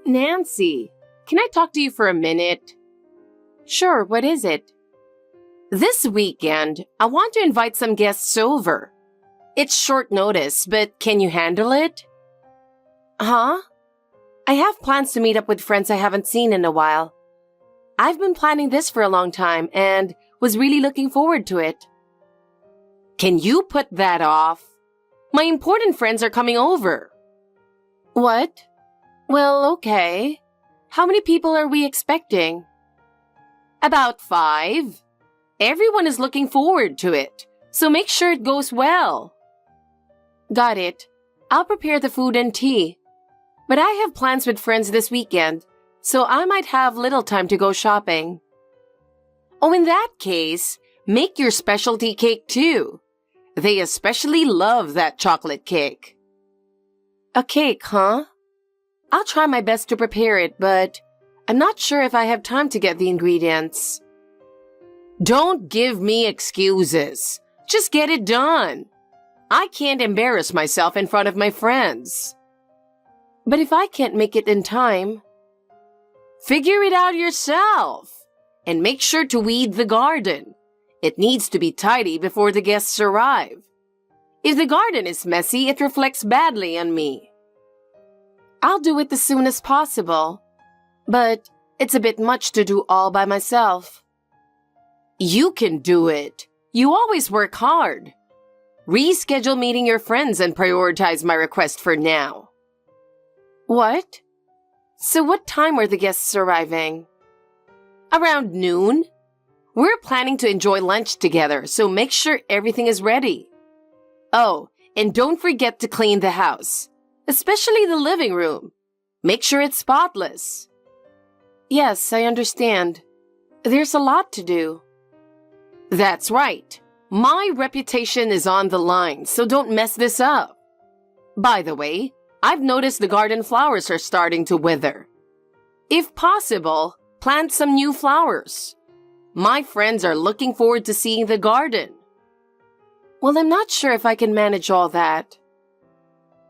Nancy, can I talk to you for a minute? Sure, what is it? This weekend, I want to invite some guests over. It's short notice, but can you handle it? Huh? I have plans to meet up with friends I haven't seen in a while. I've been planning this for a long time and was really looking forward to it. Can you put that off? My important friends are coming over. What? Well, okay. How many people are we expecting? About 5. Everyone is looking forward to it, so make sure it goes well. Got it. I'll prepare the food and tea. But I have plans with friends this weekend, so I might have little time to go shopping. Oh, in that case, make your specialty cake too. They especially love that chocolate cake. A cake, huh? I'll try my best to prepare it, but I'm not sure if I have time to get the ingredients. Don't give me excuses. Just get it done. I can't embarrass myself in front of my friends. But if I can't make it in time, figure it out yourself. And make sure to weed the garden. It needs to be tidy before the guests arrive. If the garden is messy, it reflects badly on me. I'll do it as soon as possible, but it's a bit much to do all by myself. You can do it. You always work hard. Reschedule meeting your friends and prioritize my request for now. What? So what time are the guests arriving? Around noon. We're planning to enjoy lunch together, so make sure everything is ready. Oh, and don't forget to clean the house, especially the living room. Make sure it's spotless. Yes, I understand. There's a lot to do. That's right. My reputation is on the line, so don't mess this up. By the way, I've noticed the garden flowers are starting to wither. If possible, plant some new flowers. My friends are looking forward to seeing the garden. Well, I'm not sure if I can manage all that.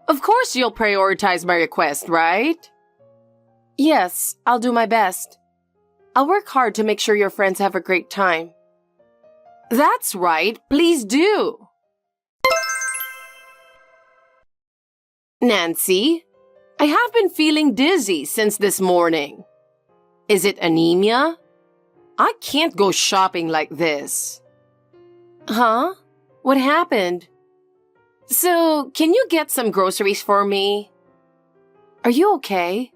Of course you'll prioritize my request, right? Yes, I'll do my best. I'll work hard to make sure your friends have a great time. That's right, please do. Nancy, I have been feeling dizzy since this morning. Is it anemia? I can't go shopping like this. Huh? What happened? So, can you get some groceries for me? Are you okay?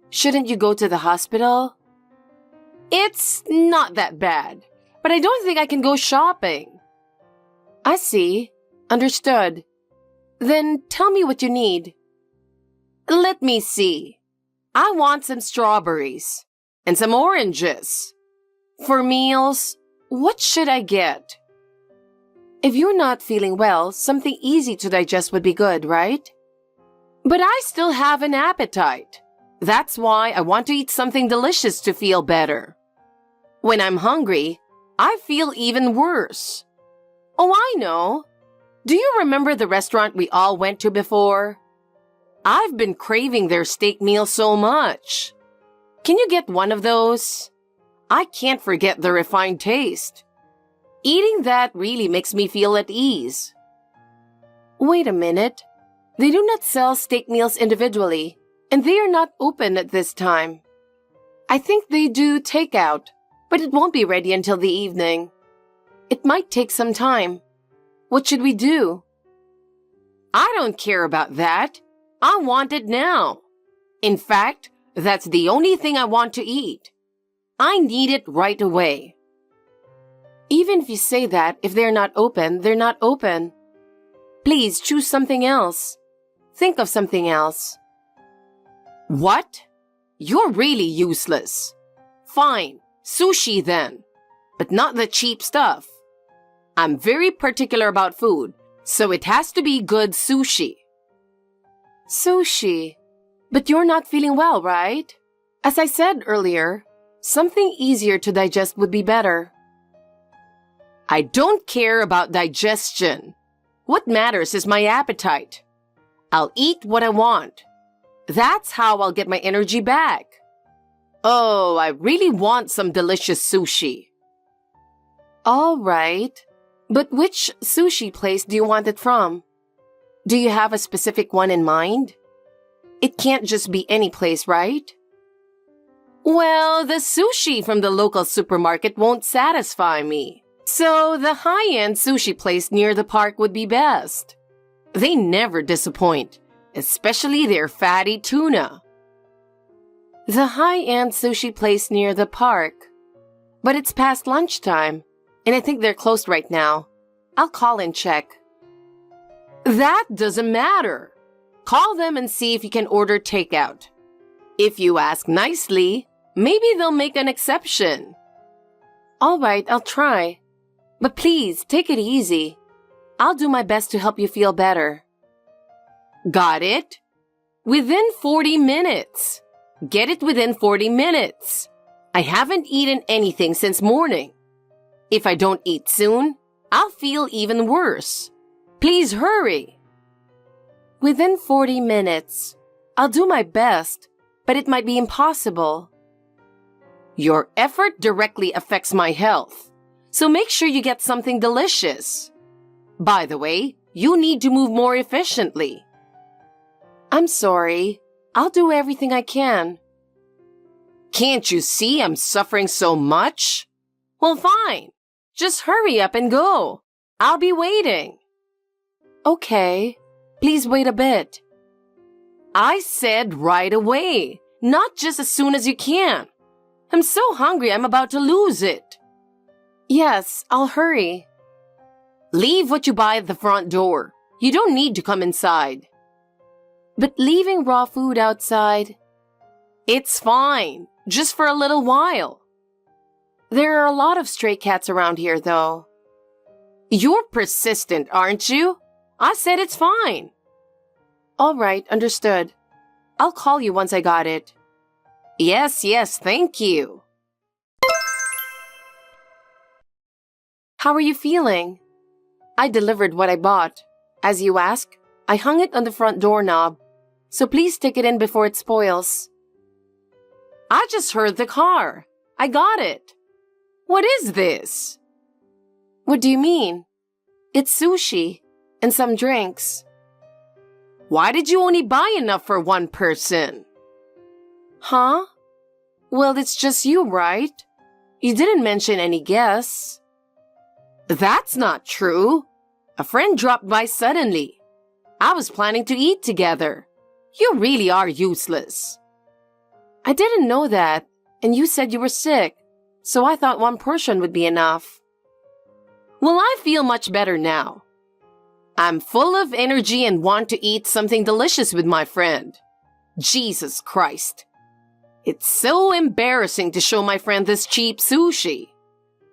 Shouldn't you go to the hospital? It's not that bad, but I don't think I can go shopping. I see. Understood. Then tell me what you need. Let me see. I want some strawberries and some oranges. For meals, what should I get? If you're not feeling well, something easy to digest would be good, right? But I still have an appetite. That's why I want to eat something delicious to feel better. When I'm hungry, I feel even worse. Oh, I know. Do you remember the restaurant we all went to before? I've been craving their steak meal so much. Can you get one of those? I can't forget the refined taste. Eating that really makes me feel at ease. Wait a minute. They do not sell steak meals individually, and they are not open at this time. I think they do takeout, but it won't be ready until the evening. It might take some time. What should we do? I don't care about that. I want it now. In fact, that's the only thing I want to eat. I need it right away. Even if you say that, if they're not open, they're not open. Please choose something else. Think of something else. What? You're really useless. Fine, sushi then. But not the cheap stuff. I'm very particular about food, so it has to be good sushi. Sushi? But you're not feeling well, right? As I said earlier, something easier to digest would be better. I don't care about digestion. What matters is my appetite. I'll eat what I want. That's how I'll get my energy back. Oh, I really want some delicious sushi. All right. But which sushi place do you want it from? Do you have a specific one in mind? It can't just be any place, right? Well, the sushi from the local supermarket won't satisfy me. So the high-end sushi place near the park would be best. They never disappoint, especially their fatty tuna. The high-end sushi place near the park. But it's past lunchtime, and I think they're closed right now. I'll call and check. That doesn't matter. Call them and see if you can order takeout. If you ask nicely, maybe they'll make an exception. All right, I'll try. But please, take it easy. I'll do my best to help you feel better. Got it? Within 40 minutes. Get it within 40 minutes. I haven't eaten anything since morning. If I don't eat soon, I'll feel even worse. Please hurry. Within 40 minutes. I'll do my best, but it might be impossible. Your effort directly affects my health, so make sure you get something delicious. By the way, you need to move more efficiently. I'm sorry. I'll do everything I can. Can't you see I'm suffering so much? Well, fine. Just hurry up and go. I'll be waiting. Okay. Please wait a bit. I said right away, not just as soon as you can. I'm so hungry I'm about to lose it. Yes, I'll hurry. Leave what you buy at the front door. You don't need to come inside. But leaving raw food outside? It's fine, just for a little while. There are a lot of stray cats around here, though. You're persistent, aren't you? I said it's fine. All right, understood. I'll call you once I got it. Yes, thank you. How are you feeling? I delivered what I bought. As you asked, I hung it on the front doorknob, so please take it in before it spoils. I just heard the car. I got it. What is this? What do you mean? It's sushi and some drinks. Why did you only buy enough for one person? Huh? Well, it's just you, right? You didn't mention any guests. That's not true. A friend dropped by suddenly. I was planning to eat together. You really are useless. I didn't know that, and you said you were sick, so I thought one portion would be enough. Well, I feel much better now. I'm full of energy and want to eat something delicious with my friend. Jesus Christ. It's so embarrassing to show my friend this cheap sushi.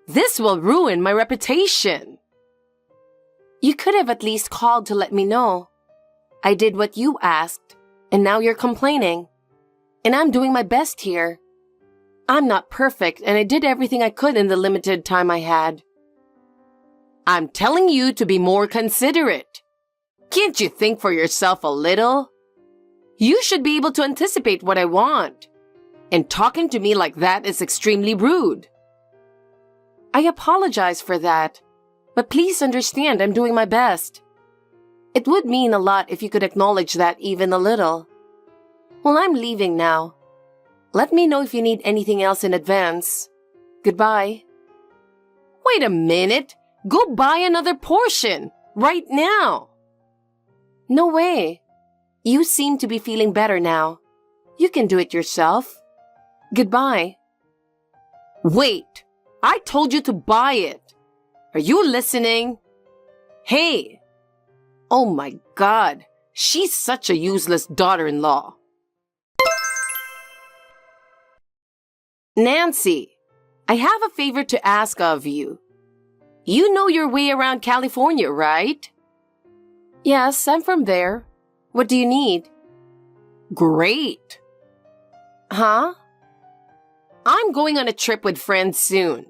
This will ruin my reputation. You could have at least called to let me know. I did what you asked, and now you're complaining. And I'm doing my best here. I'm not perfect, and I did everything I could in the limited time I had. I'm telling you to be more considerate. Can't you think for yourself a little? You should be able to anticipate what I want. And talking to me like that is extremely rude. I apologize for that, but please understand I'm doing my best. It would mean a lot if you could acknowledge that even a little. Well, I'm leaving now. Let me know if you need anything else in advance. Goodbye. Wait a minute. Go buy another portion. Right now. No way. You seem to be feeling better now. You can do it yourself. Goodbye. Wait. I told you to buy it. Are you listening? Hey. Oh my God. She's such a useless daughter-in-law. Nancy, I have a favor to ask of you. You know your way around California, right? Yes, I'm from there. What do you need? Great. Huh? I'm going on a trip with friends soon.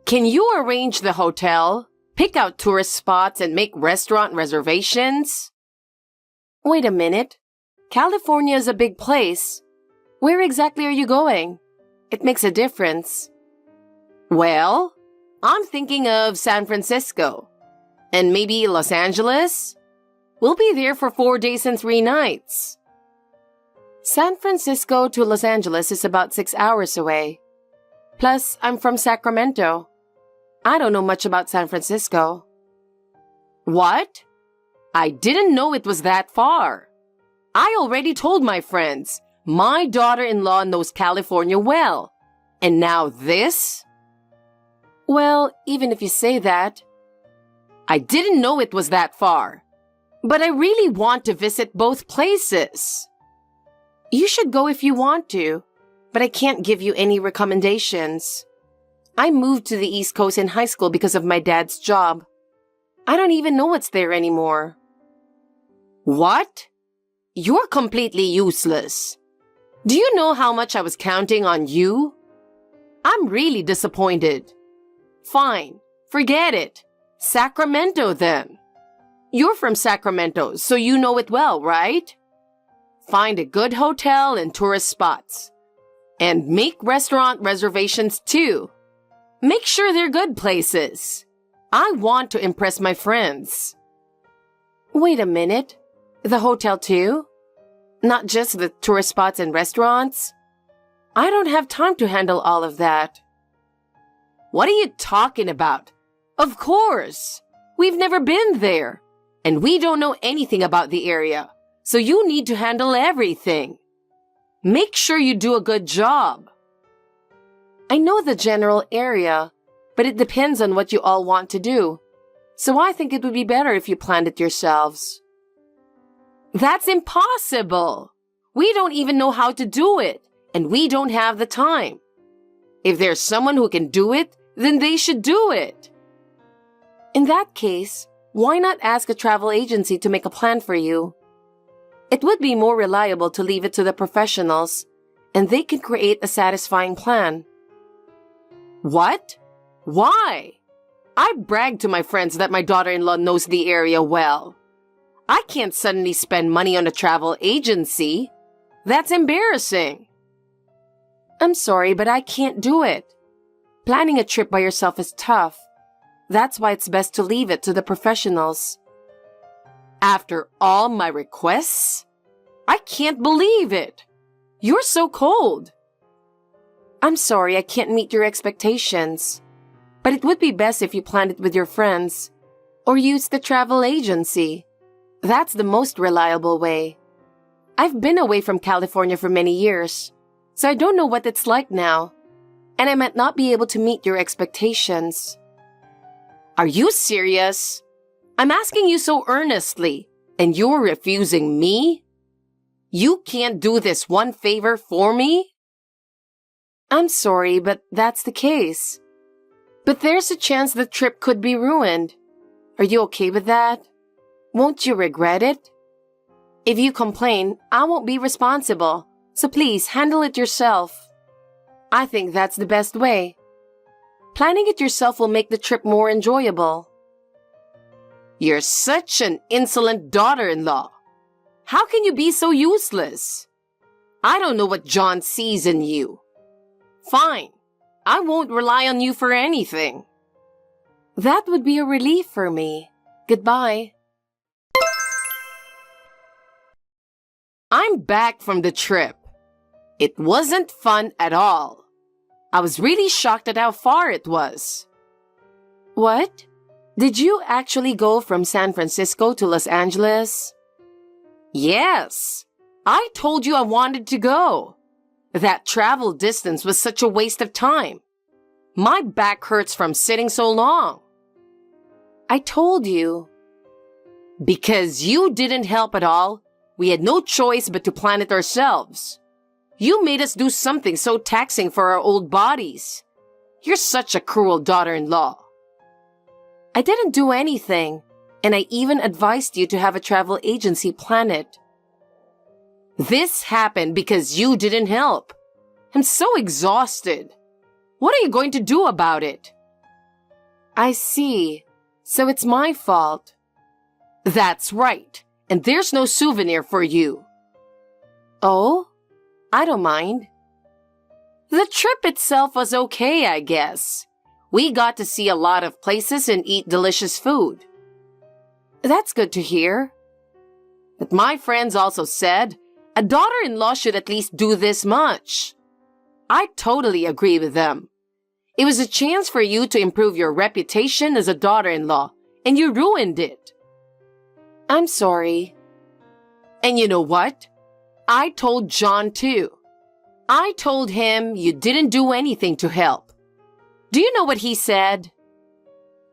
Can you arrange the hotel, pick out tourist spots, and make restaurant reservations? Wait a minute. California is a big place. Where exactly are you going? It makes a difference. Well, I'm thinking of San Francisco. And maybe Los Angeles? We'll be there for 4 days and 3 nights. San Francisco to Los Angeles is about 6 hours away. Plus, I'm from Sacramento. I don't know much about San Francisco. What? I didn't know it was that far. I already told my friends. My daughter-in-law knows California well. And now this? Well, even if you say that. I didn't know it was that far. But I really want to visit both places. You should go if you want to, but I can't give you any recommendations. I moved to the East Coast in high school because of my dad's job. I don't even know what's there anymore. What? You're completely useless. Do you know how much I was counting on you? I'm really disappointed. Fine, forget it. Sacramento then. You're from Sacramento, so you know it well, right? Find a good hotel and tourist spots. And make restaurant reservations too. Make sure they're good places. I want to impress my friends. Wait a minute. The hotel too? Not just the tourist spots and restaurants? I don't have time to handle all of that. What are you talking about? Of course. We've never been there. And we don't know anything about the area. So you need to handle everything. Make sure you do a good job. I know the general area, but it depends on what you all want to do. So I think it would be better if you planned it yourselves. That's impossible. We don't even know how to do it, and we don't have the time. If there's someone who can do it, then they should do it. In that case, why not ask a travel agency to make a plan for you? It would be more reliable to leave it to the professionals, and they can create a satisfying plan. What? Why? I bragged to my friends that my daughter-in-law knows the area well. I can't suddenly spend money on a travel agency. That's embarrassing. I'm sorry, but I can't do it. Planning a trip by yourself is tough. That's why it's best to leave it to the professionals. After all my requests? I can't believe it. You're so cold. I'm sorry I can't meet your expectations. But it would be best if you planned it with your friends. Or used the travel agency. That's the most reliable way. I've been away from California for many years, so I don't know what it's like now. And I might not be able to meet your expectations. Are you serious? I'm asking you so earnestly, and you're refusing me? You can't do this one favor for me? I'm sorry, but that's the case. But there's a chance the trip could be ruined. Are you okay with that? Won't you regret it? If you complain, I won't be responsible, so please handle it yourself. I think that's the best way. Planning it yourself will make the trip more enjoyable. You're such an insolent daughter-in-law. How can you be so useless? I don't know what John sees in you. Fine. I won't rely on you for anything. That would be a relief for me. Goodbye. I'm back from the trip. It wasn't fun at all. I was really shocked at how far it was. What? Did you actually go from San Francisco to Los Angeles? Yes. I told you I wanted to go. That travel distance was such a waste of time. My back hurts from sitting so long. I told you. Because you didn't help at all, we had no choice but to plan it ourselves. You made us do something so taxing for our old bodies. You're such a cruel daughter-in-law. I didn't do anything, and I even advised you to have a travel agency plan it. This happened because you didn't help. I'm so exhausted. What are you going to do about it? I see. So it's my fault. That's right. And there's no souvenir for you. Oh, I don't mind. The trip itself was okay, I guess. We got to see a lot of places and eat delicious food. That's good to hear. But my friends also said a daughter-in-law should at least do this much. I totally agree with them. It was a chance for you to improve your reputation as a daughter-in-law, and you ruined it. I'm sorry. And you know what? I told John too. I told him you didn't do anything to help. Do you know what he said?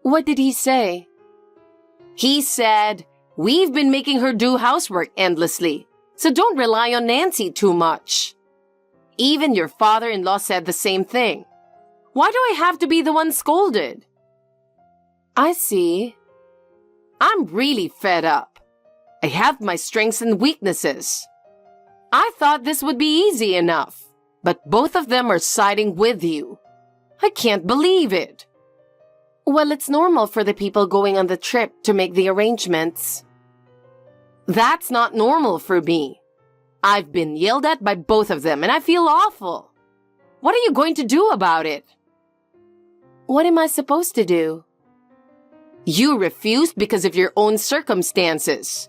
What did he say? He said, we've been making her do housework endlessly, so don't rely on Nancy too much. Even your father-in-law said the same thing. Why do I have to be the one scolded? I see. I'm really fed up. I have my strengths and weaknesses. I thought this would be easy enough, but both of them are siding with you. I can't believe it. Well, it's normal for the people going on the trip to make the arrangements. That's not normal for me. I've been yelled at by both of them and I feel awful. What are you going to do about it? What am I supposed to do? You refused because of your own circumstances.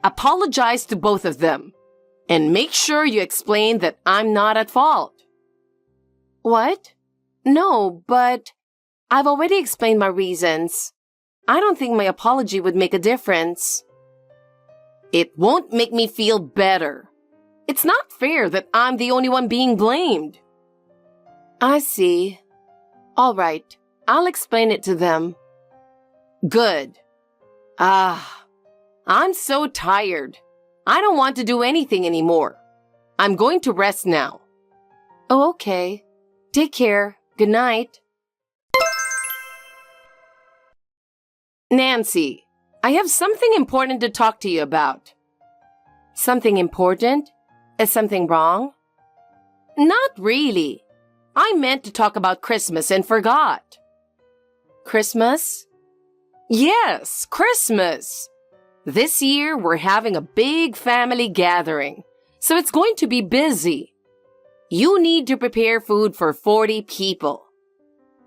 Apologize to both of them. And make sure you explain that I'm not at fault. What? No, but I've already explained my reasons. I don't think my apology would make a difference. It won't make me feel better. It's not fair that I'm the only one being blamed. I see. All right, I'll explain it to them. Good. I'm so tired. I don't want to do anything anymore. I'm going to rest now. Oh, okay. Take care. Good night. Nancy, I have something important to talk to you about. Something important? Is something wrong? Not really. I meant to talk about Christmas and forgot. Christmas? Yes, Christmas. This year we're having a big family gathering, so it's going to be busy. You need to prepare food for 40 people.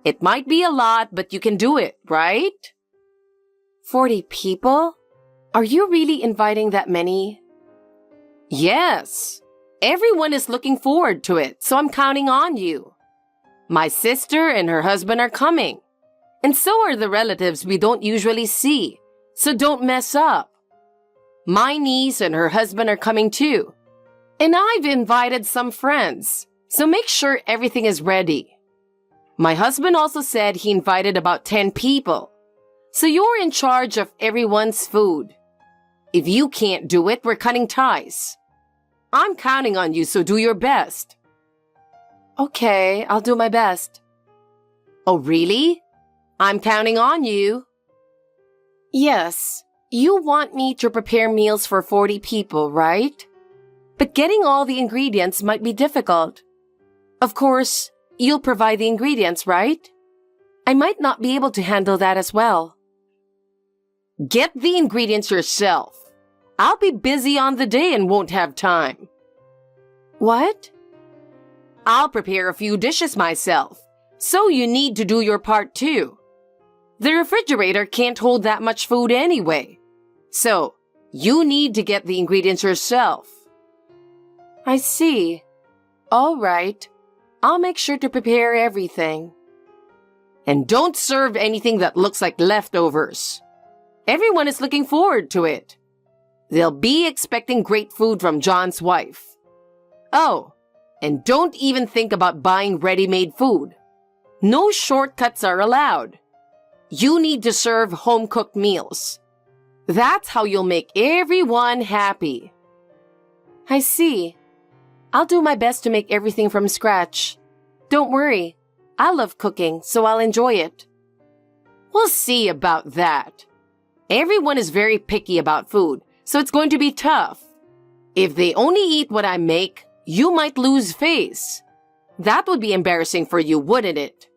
It might be a lot, but you can do it, right? 40 people? Are you really inviting that many? Yes. Everyone is looking forward to it, so I'm counting on you. My sister and her husband are coming. And so are the relatives we don't usually see, so don't mess up. My niece and her husband are coming too. And I've invited some friends, so make sure everything is ready. My husband also said he invited about 10 people, so you're in charge of everyone's food. If you can't do it, we're cutting ties. I'm counting on you, so do your best. Okay, I'll do my best. Oh, really? I'm counting on you. Yes, you want me to prepare meals for 40 people, right? But getting all the ingredients might be difficult. Of course, you'll provide the ingredients, right? I might not be able to handle that as well. Get the ingredients yourself. I'll be busy on the day and won't have time. What? I'll prepare a few dishes myself, so you need to do your part too. The refrigerator can't hold that much food anyway, so you need to get the ingredients yourself. I see. All right. I'll make sure to prepare everything. And don't serve anything that looks like leftovers. Everyone is looking forward to it. They'll be expecting great food from John's wife. Oh, and don't even think about buying ready-made food. No shortcuts are allowed. You need to serve home-cooked meals. That's how you'll make everyone happy. I see. I'll do my best to make everything from scratch. Don't worry. I love cooking, so I'll enjoy it. We'll see about that. Everyone is very picky about food, so it's going to be tough. If they only eat what I make, you might lose face. That would be embarrassing for you, wouldn't it?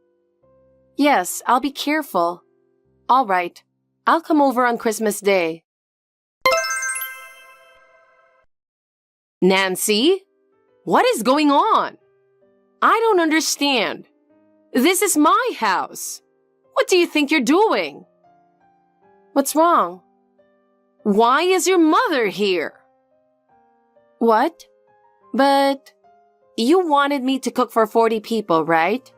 Yes, I'll be careful. All right. I'll come over on Christmas Day. Nancy? What is going on? I don't understand. This is my house. What do you think you're doing? What's wrong? Why is your mother here? What? But you wanted me to cook for 40 people, right?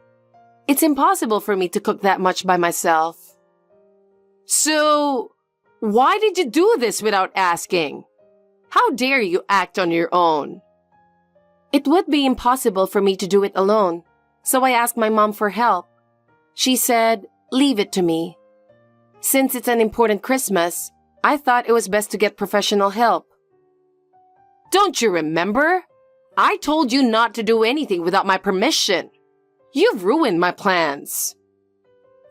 It's impossible for me to cook that much by myself. So, why did you do this without asking? How dare you act on your own? It would be impossible for me to do it alone, so I asked my mom for help. She said, leave it to me. Since it's an important Christmas, I thought it was best to get professional help. Don't you remember? I told you not to do anything without my permission. You've ruined my plans.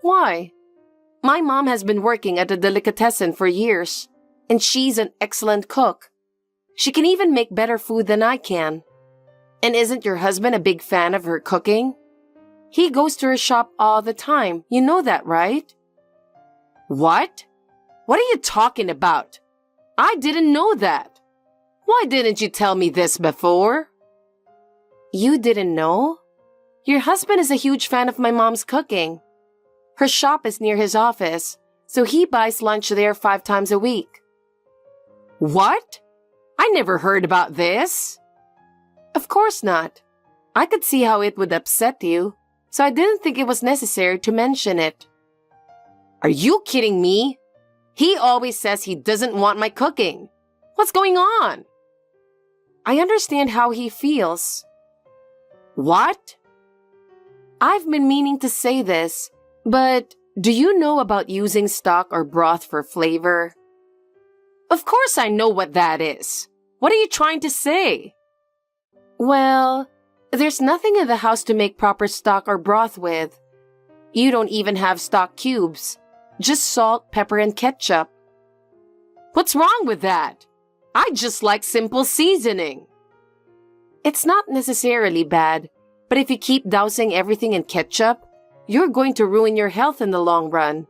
Why? My mom has been working at a delicatessen for years, and she's an excellent cook. She can even make better food than I can. And isn't your husband a big fan of her cooking? He goes to her shop all the time. You know that, right? What? What are you talking about? I didn't know that. Why didn't you tell me this before? You didn't know? Your husband is a huge fan of my mom's cooking. Her shop is near his office, so he buys lunch there 5 times a week. What? I never heard about this. Of course not. I could see how it would upset you, so I didn't think it was necessary to mention it. Are you kidding me? He always says he doesn't want my cooking. What's going on? I understand how he feels. What? I've been meaning to say this, but do you know about using stock or broth for flavor? Of course I know what that is. What are you trying to say? Well, there's nothing in the house to make proper stock or broth with. You don't even have stock cubes. Just salt, pepper, and ketchup. What's wrong with that? I just like simple seasoning. It's not necessarily bad, but if you keep dousing everything in ketchup, you're going to ruin your health in the long run.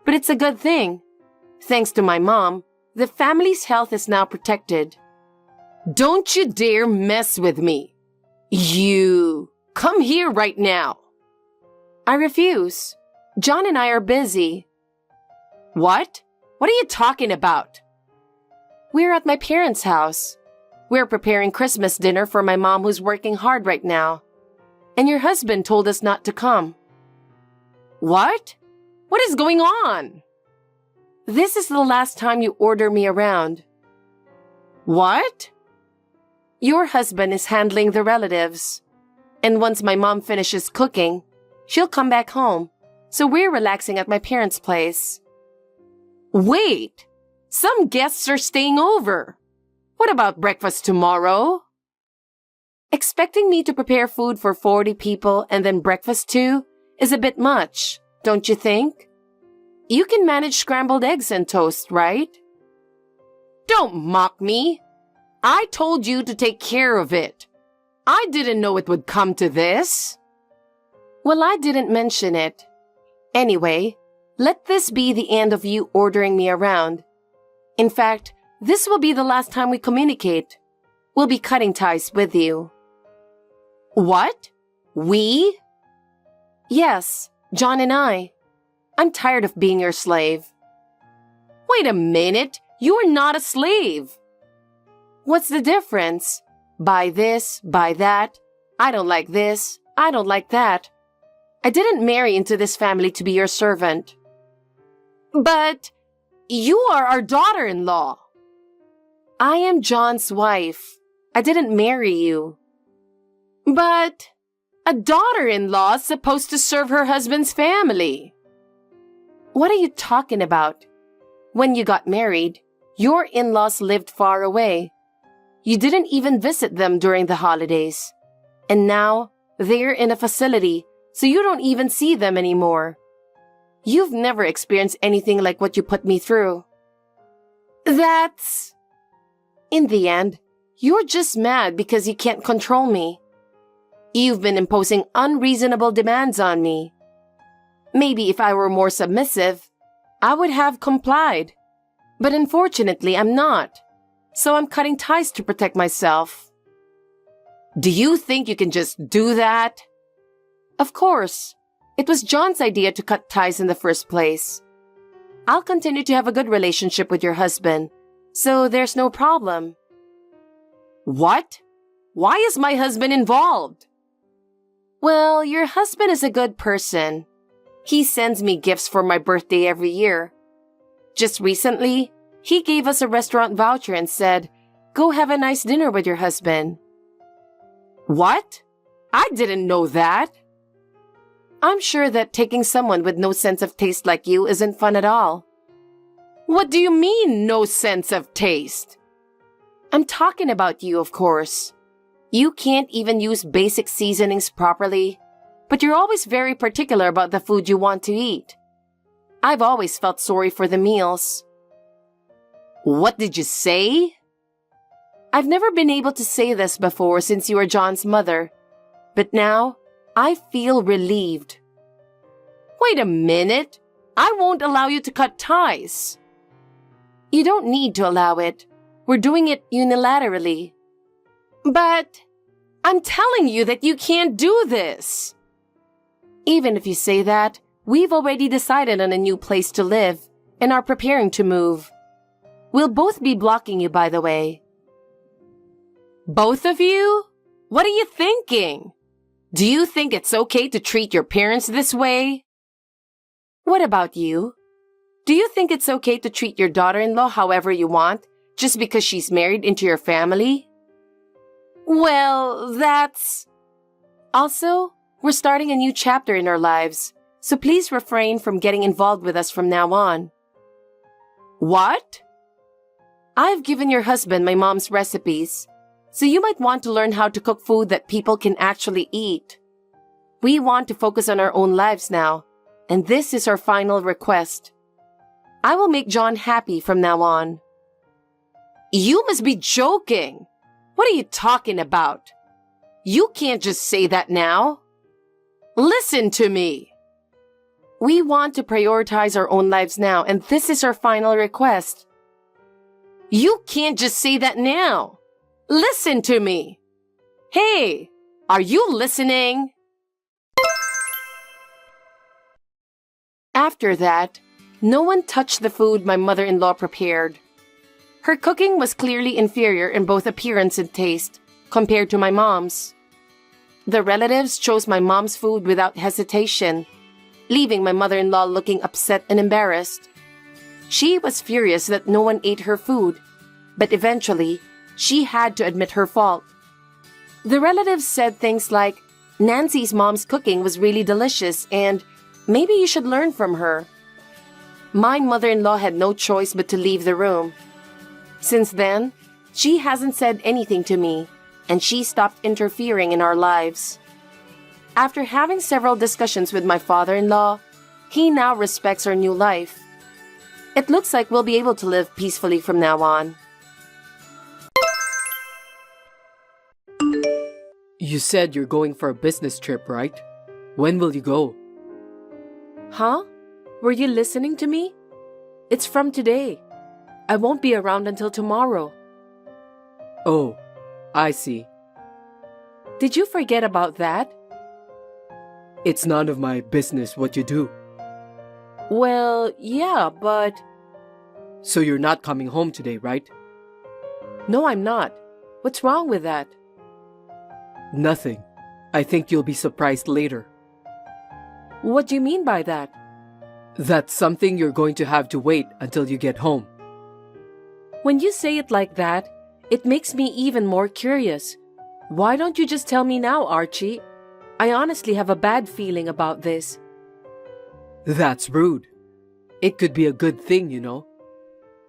But it's a good thing. Thanks to my mom, the family's health is now protected. Don't you dare mess with me. You, come here right now. I refuse. John and I are busy. What? What are you talking about? We're at my parents' house. We're preparing Christmas dinner for my mom who's working hard right now. And your husband told us not to come. What? What is going on? This is the last time you order me around. What? Your husband is handling the relatives. And once my mom finishes cooking, she'll come back home. So we're relaxing at my parents' place. Wait! Some guests are staying over. What about breakfast tomorrow? Expecting me to prepare food for 40 people and then breakfast too is a bit much, don't you think? You can manage scrambled eggs and toast, right? Don't mock me. I told you to take care of it. I didn't know it would come to this. Well, I didn't mention it. Anyway, let this be the end of you ordering me around. In fact, this will be the last time we communicate. We'll be cutting ties with you. What? We? Yes, John and I. I'm tired of being your slave. Wait a minute, you are not a slave. What's the difference? Buy this, buy that. I don't like this, I don't like that. I didn't marry into this family to be your servant. But you are our daughter-in-law. I am John's wife. I didn't marry you. But a daughter-in-law is supposed to serve her husband's family. What are you talking about? When you got married, your in-laws lived far away. You didn't even visit them during the holidays. And now they're in a facility, so you don't even see them anymore. You've never experienced anything like what you put me through. That's... In the end, you're just mad because you can't control me. You've been imposing unreasonable demands on me. Maybe if I were more submissive, I would have complied. But unfortunately, I'm not. so I'm cutting ties to protect myself. Do you think you can just do that? Of course. It was John's idea to cut ties in the first place. I'll continue to have a good relationship with your husband, so there's no problem. What? Why is my husband involved? Well, your husband is a good person. He sends me gifts for my birthday every year. Just recently, he gave us a restaurant voucher and said, "Go have a nice dinner with your husband." What? I didn't know that. I'm sure that taking someone with no sense of taste like you isn't fun at all. What do you mean, no sense of taste? I'm talking about you, of course. You can't even use basic seasonings properly, but you're always very particular about the food you want to eat. I've always felt sorry for the meals. What did you say? I've never been able to say this before since you were John's mother, but now I feel relieved. Wait a minute. I won't allow you to cut ties. You don't need to allow it. We're doing it unilaterally. But I'm telling you that you can't do this. Even if you say that, we've already decided on a new place to live and are preparing to move. We'll both be blocking you, by the way. Both of you? What are you thinking? Do you think it's okay to treat your parents this way? What about you? Do you think it's okay to treat your daughter-in-law however you want, just because she's married into your family? Well, that's... Also, we're starting a new chapter in our lives, so please refrain from getting involved with us from now on. What? I've given your husband my mom's recipes, so you might want to learn how to cook food that people can actually eat. We want to focus on our own lives now, and this is our final request. I will make John happy from now on. You must be joking. What are you talking about? You can't just say that now. Listen to me. We want to prioritize our own lives now, and this is our final request. You can't just say that now. Listen to me. Hey, are you listening? After that, no one touched the food my mother-in-law prepared. Her cooking was clearly inferior in both appearance and taste compared to my mom's. The relatives chose my mom's food without hesitation, leaving my mother-in-law looking upset and embarrassed. She was furious that no one ate her food, but eventually, she had to admit her fault. The relatives said things like, Nancy's mom's cooking was really delicious and maybe you should learn from her. My mother-in-law had no choice but to leave the room. Since then, she hasn't said anything to me, and she stopped interfering in our lives. After having several discussions with my father-in-law, he now respects our new life. It looks like we'll be able to live peacefully from now on. You said you're going for a business trip, right? When will you go? Huh? Were you listening to me? It's from today. I won't be around until tomorrow. Oh, I see. Did you forget about that? It's none of my business what you do. Well, yeah, but... So you're not coming home today, right? No, I'm not. What's wrong with that? Nothing. I think you'll be surprised later. What do you mean by that? That's something you're going to have to wait until you get home. When you say it like that, it makes me even more curious. Why don't you just tell me now, Archie? I honestly have a bad feeling about this. That's rude. It could be a good thing, you know.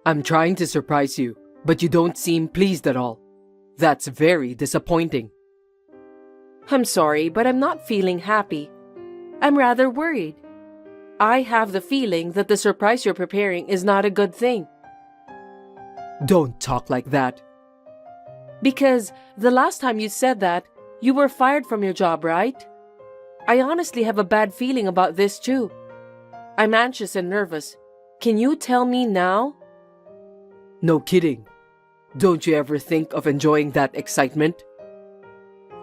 I'm trying to surprise you, but you don't seem pleased at all. That's very disappointing. I'm sorry, but I'm not feeling happy. I'm rather worried. I have the feeling that the surprise you're preparing is not a good thing. Don't talk like that. Because the last time you said that, you were fired from your job, right? I honestly have a bad feeling about this too. I'm anxious and nervous. Can you tell me now? No kidding. Don't you ever think of enjoying that excitement?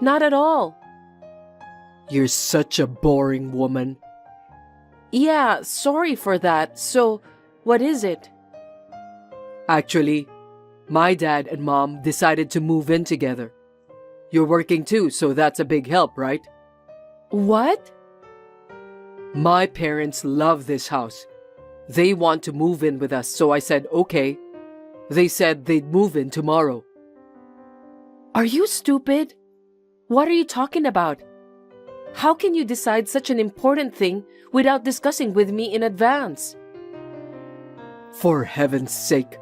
Not at all. You're such a boring woman. Yeah, sorry for that. So, what is it? Actually, my dad and mom decided to move in together. You're working too, so that's a big help, right? What? My parents love this house. They want to move in with us, so I said okay. They said they'd move in tomorrow. Are you stupid? What are you talking about? How can you decide such an important thing without discussing with me in advance? For heaven's sake.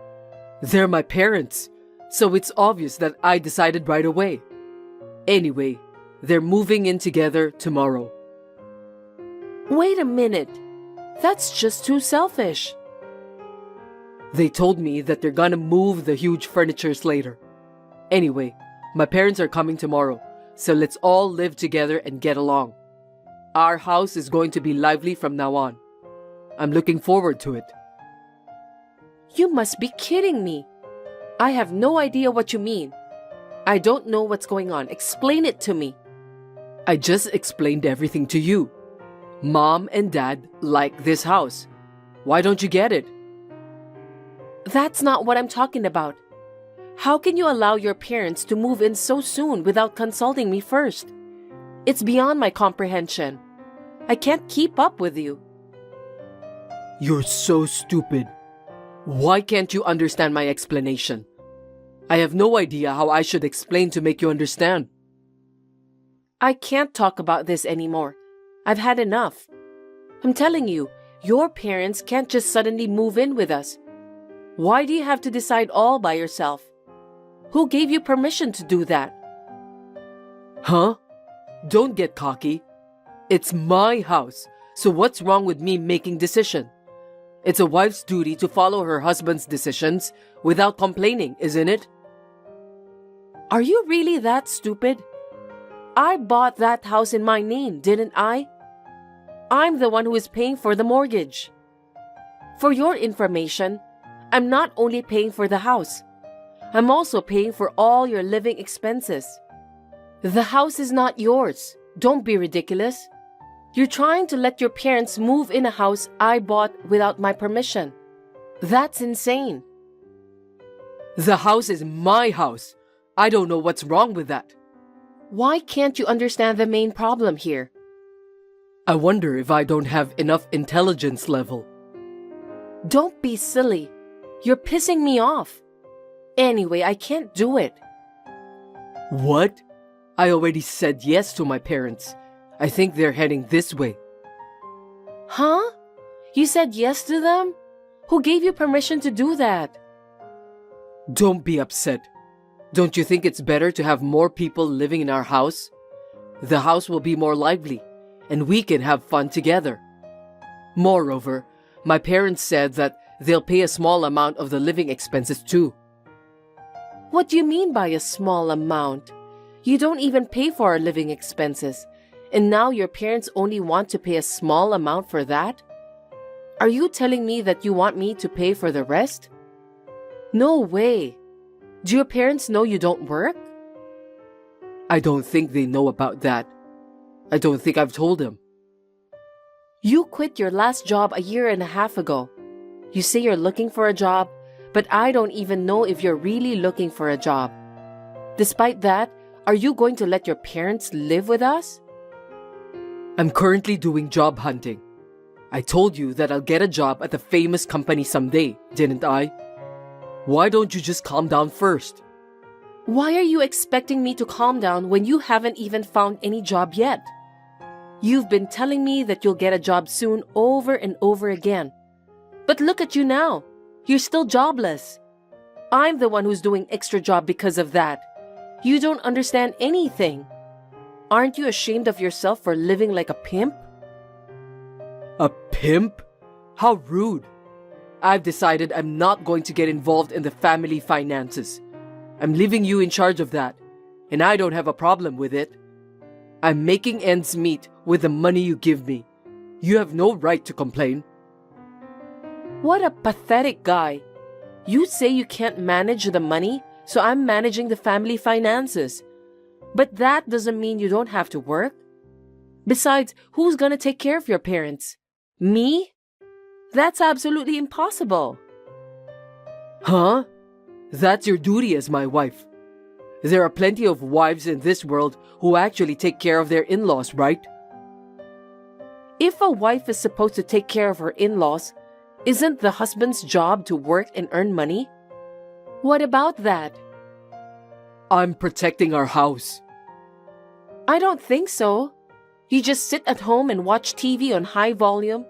They're my parents, so it's obvious that I decided right away. Anyway, they're moving in together tomorrow. Wait a minute. That's just too selfish. They told me that they're gonna move the huge furnitures later. Anyway, my parents are coming tomorrow, so let's all live together and get along. Our house is going to be lively from now on. I'm looking forward to it. You must be kidding me. I have no idea what you mean. I don't know what's going on. Explain it to me. I just explained everything to you. Mom and Dad like this house. Why don't you get it? That's not what I'm talking about. How can you allow your parents to move in so soon without consulting me first? It's beyond my comprehension. I can't keep up with you. You're so stupid. Why can't you understand my explanation? I have no idea how I should explain to make you understand. I can't talk about this anymore. I've had enough. I'm telling you, your parents can't just suddenly move in with us. Why do you have to decide all by yourself? Who gave you permission to do that? Huh? Don't get cocky. It's my house, so what's wrong with me making decision? It's a wife's duty to follow her husband's decisions without complaining, isn't it? Are you really that stupid? I bought that house in my name, didn't I? I'm the one who is paying for the mortgage. For your information, I'm not only paying for the house, I'm also paying for all your living expenses. The house is not yours. Don't be ridiculous. You're trying to let your parents move in a house I bought without my permission. That's insane. The house is my house. I don't know what's wrong with that. Why can't you understand the main problem here? I wonder if I don't have enough intelligence level. Don't be silly. You're pissing me off. Anyway, I can't do it. What? I already said yes to my parents. I think they're heading this way. Huh? You said yes to them? Who gave you permission to do that? Don't be upset. Don't you think it's better to have more people living in our house? The house will be more lively, and we can have fun together. Moreover, my parents said that they'll pay a small amount of the living expenses too. What do you mean by a small amount? You don't even pay for our living expenses, and now your parents only want to pay a small amount for that? Are you telling me that you want me to pay for the rest? No way. Do your parents know you don't work? I don't think they know about that. I don't think I've told them. You quit your last job a year and a half ago. You say you're looking for a job, but I don't even know if you're really looking for a job. Despite that, are you going to let your parents live with us? I'm currently doing job hunting. I told you that I'll get a job at a famous company someday, didn't I? Why don't you just calm down first? Why are you expecting me to calm down when you haven't even found any job yet? You've been telling me that you'll get a job soon over and over again. But look at you now. You're still jobless. I'm the one who's doing extra job because of that. You don't understand anything. Aren't you ashamed of yourself for living like a pimp? A pimp? How rude. I've decided I'm not going to get involved in the family finances. I'm leaving you in charge of that, and I don't have a problem with it. I'm making ends meet with the money you give me. You have no right to complain. What a pathetic guy. You say you can't manage the money, so I'm managing the family finances. But that doesn't mean you don't have to work. Besides, who's gonna take care of your parents? Me? That's absolutely impossible. Huh? That's your duty as my wife. There are plenty of wives in this world who actually take care of their in-laws, right? If a wife is supposed to take care of her in-laws, isn't the husband's job to work and earn money? What about that? I'm protecting our house. I don't think so. You just sit at home and watch TV on high volume.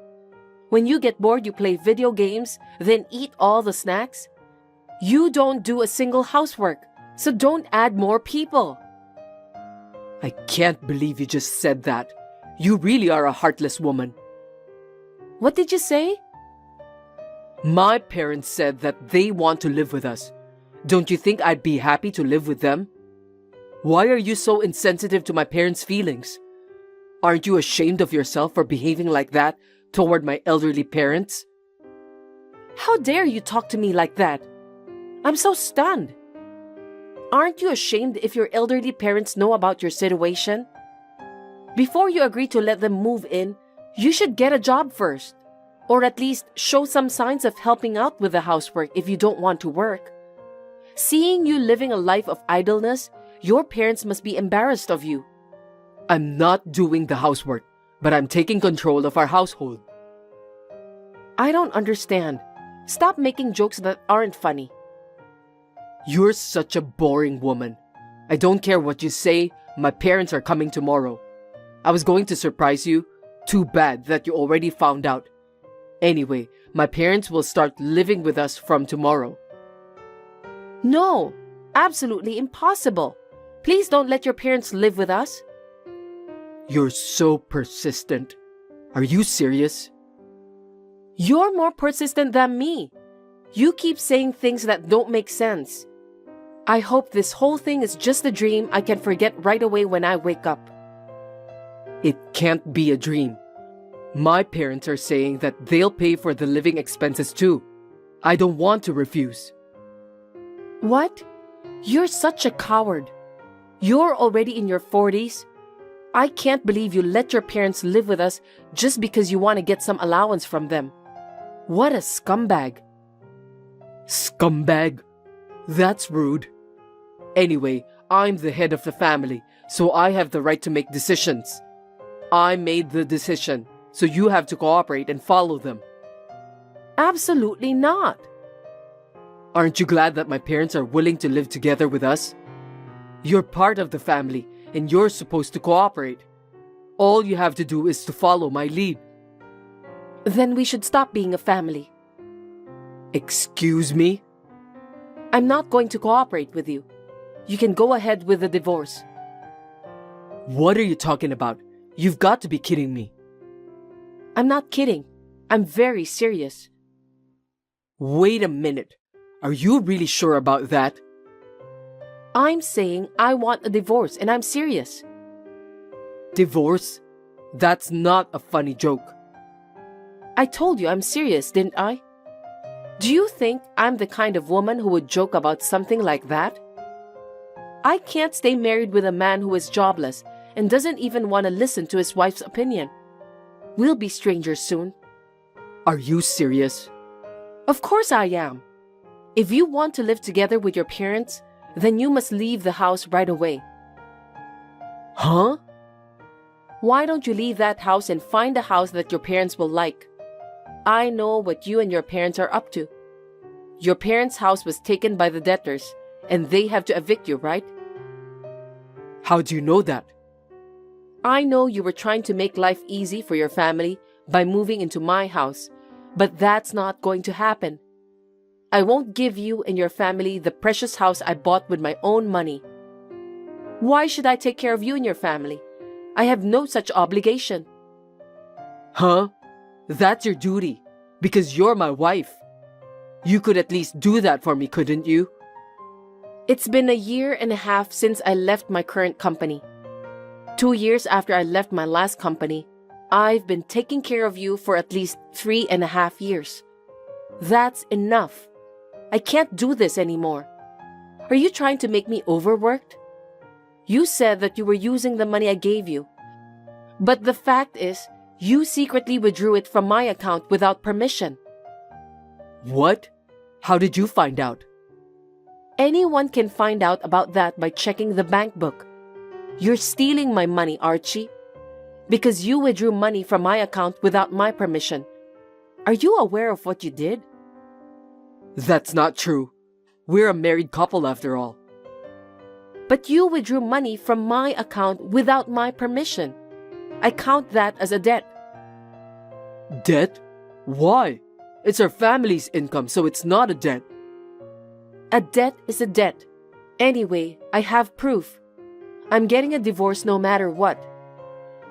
When you get bored, you play video games, then eat all the snacks. You don't do a single housework, so don't add more people. I can't believe you just said that. You really are a heartless woman. What did you say? My parents said that they want to live with us. Don't you think I'd be happy to live with them? Why are you so insensitive to my parents' feelings? Aren't you ashamed of yourself for behaving like that toward my elderly parents? How dare you talk to me like that? I'm so stunned. Aren't you ashamed if your elderly parents know about your situation? Before you agree to let them move in, you should get a job first. Or at least show some signs of helping out with the housework if you don't want to work. Seeing you living a life of idleness, your parents must be embarrassed of you. I'm not doing the housework, but I'm taking control of our household. I don't understand. Stop making jokes that aren't funny. You're such a boring woman. I don't care what you say, my parents are coming tomorrow. I was going to surprise you. Too bad that you already found out. Anyway, my parents will start living with us from tomorrow. No, absolutely impossible. Please don't let your parents live with us. You're so persistent. Are you serious? You're more persistent than me. You keep saying things that don't make sense. I hope this whole thing is just a dream I can forget right away when I wake up. It can't be a dream. My parents are saying that they'll pay for the living expenses too. I don't want to refuse. What? You're such a coward. You're already in your 40s. I can't believe you let your parents live with us just because you want to get some allowance from them. What a scumbag. Scumbag? That's rude. Anyway, I'm the head of the family, so I have the right to make decisions. I made the decision, so you have to cooperate and follow them. Absolutely not. Aren't you glad that my parents are willing to live together with us? You're part of the family, and you're supposed to cooperate. All you have to do is to follow my lead. Then we should stop being a family. Excuse me? I'm not going to cooperate with you. You can go ahead with the divorce. What are you talking about? You've got to be kidding me. I'm not kidding. I'm very serious. Wait a minute. Are you really sure about that? I'm saying I want a divorce and I'm serious. Divorce? That's not a funny joke. I told you I'm serious, didn't I? Do you think I'm the kind of woman who would joke about something like that? I can't stay married with a man who is jobless and doesn't even want to listen to his wife's opinion. We'll be strangers soon. Are you serious? Of course I am. If you want to live together with your parents, then you must leave the house right away. Huh? Why don't you leave that house and find a house that your parents will like? I know what you and your parents are up to. Your parents' house was taken by the debtors, and they have to evict you, right? How do you know that? I know you were trying to make life easy for your family by moving into my house, but that's not going to happen. I won't give you and your family the precious house I bought with my own money. Why should I take care of you and your family? I have no such obligation. Huh? That's your duty, because you're my wife. You could at least do that for me, couldn't you? It's been a year and a half since I left my current company. 2 years after I left my last company, I've been taking care of you for at least 3.5 years. That's enough. I can't do this anymore. Are you trying to make me overworked? You said that you were using the money I gave you. But the fact is, you secretly withdrew it from my account without permission. What? How did you find out? Anyone can find out about that by checking the bank book. You're stealing my money, Archie. Because you withdrew money from my account without my permission. Are you aware of what you did? That's not true. We're a married couple after all. But you withdrew money from my account without my permission. I count that as a debt. Debt? Why? It's our family's income, so it's not a debt. A debt is a debt. Anyway, I have proof. I'm getting a divorce no matter what.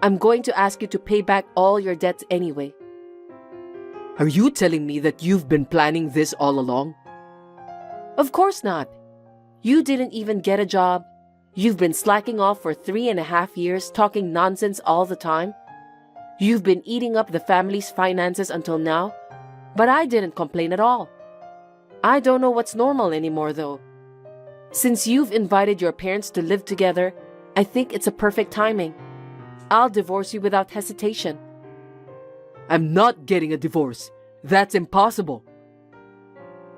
I'm going to ask you to pay back all your debts anyway. Are you telling me that you've been planning this all along? Of course not. You didn't even get a job. You've been slacking off for 3.5 years, talking nonsense all the time. You've been eating up the family's finances until now, but I didn't complain at all. I don't know what's normal anymore, though. Since you've invited your parents to live together, I think it's a perfect timing. I'll divorce you without hesitation. I'm not getting a divorce. That's impossible.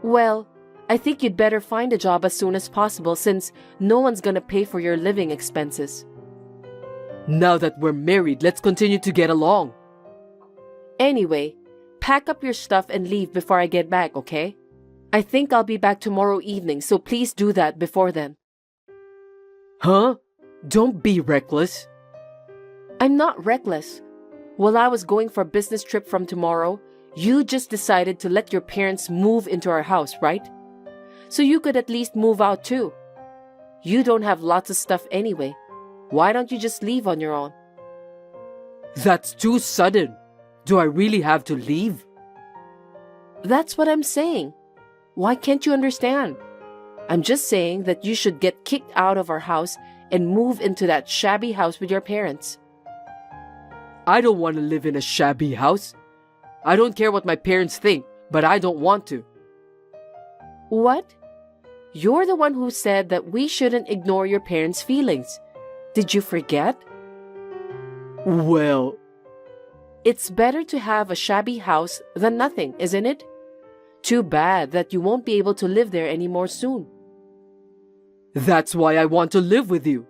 Well, I think you'd better find a job as soon as possible since no one's gonna pay for your living expenses. Now that we're married, let's continue to get along. Anyway, pack up your stuff and leave before I get back, okay? I think I'll be back tomorrow evening, so please do that before then. Huh? Don't be reckless. I'm not reckless. While I was going for a business trip from tomorrow, you just decided to let your parents move into our house, right? So you could at least move out too. You don't have lots of stuff anyway. Why don't you just leave on your own? That's too sudden. Do I really have to leave? That's what I'm saying. Why can't you understand? I'm just saying that you should get kicked out of our house and move into that shabby house with your parents. I don't want to live in a shabby house. I don't care what my parents think, but I don't want to. What? You're the one who said that we shouldn't ignore your parents' feelings. Did you forget? Well, it's better to have a shabby house than nothing, isn't it? Too bad that you won't be able to live there anymore soon. That's why I want to live with you.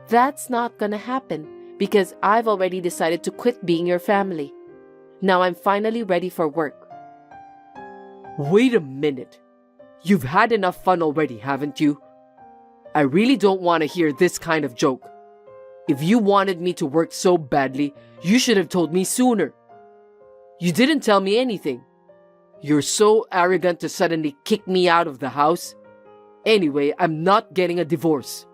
That's not gonna happen because I've already decided to quit being your family. Now I'm finally ready for work. Wait a minute. You've had enough fun already, haven't you? I really don't want to hear this kind of joke. If you wanted me to work so badly, you should have told me sooner. You didn't tell me anything. You're so arrogant to suddenly kick me out of the house. Anyway, I'm not getting a divorce.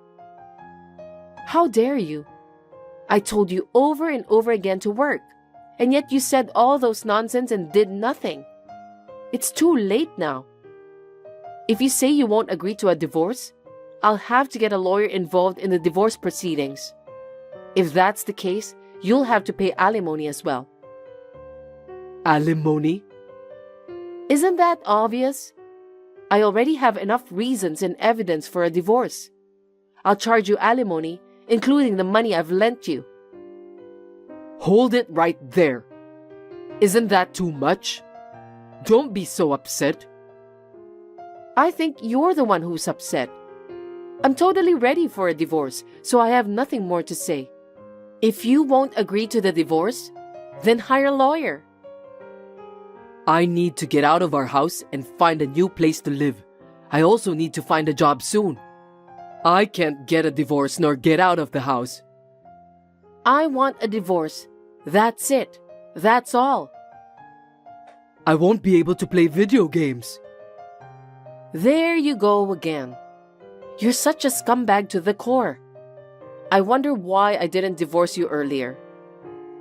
How dare you? I told you over and over again to work, and yet you said all those nonsense and did nothing. It's too late now. If you say you won't agree to a divorce, I'll have to get a lawyer involved in the divorce proceedings. If that's the case, you'll have to pay alimony as well. Alimony? Isn't that obvious? I already have enough reasons and evidence for a divorce. I'll charge you alimony, including the money I've lent you. Hold it right there. Isn't that too much? Don't be so upset. I think you're the one who's upset. I'm totally ready for a divorce, so I have nothing more to say. If you won't agree to the divorce, then hire a lawyer. I need to get out of our house and find a new place to live. I also need to find a job soon. I can't get a divorce nor get out of the house. I want a divorce. That's it. That's all. I won't be able to play video games. There you go again. You're such a scumbag to the core. I wonder why I didn't divorce you earlier.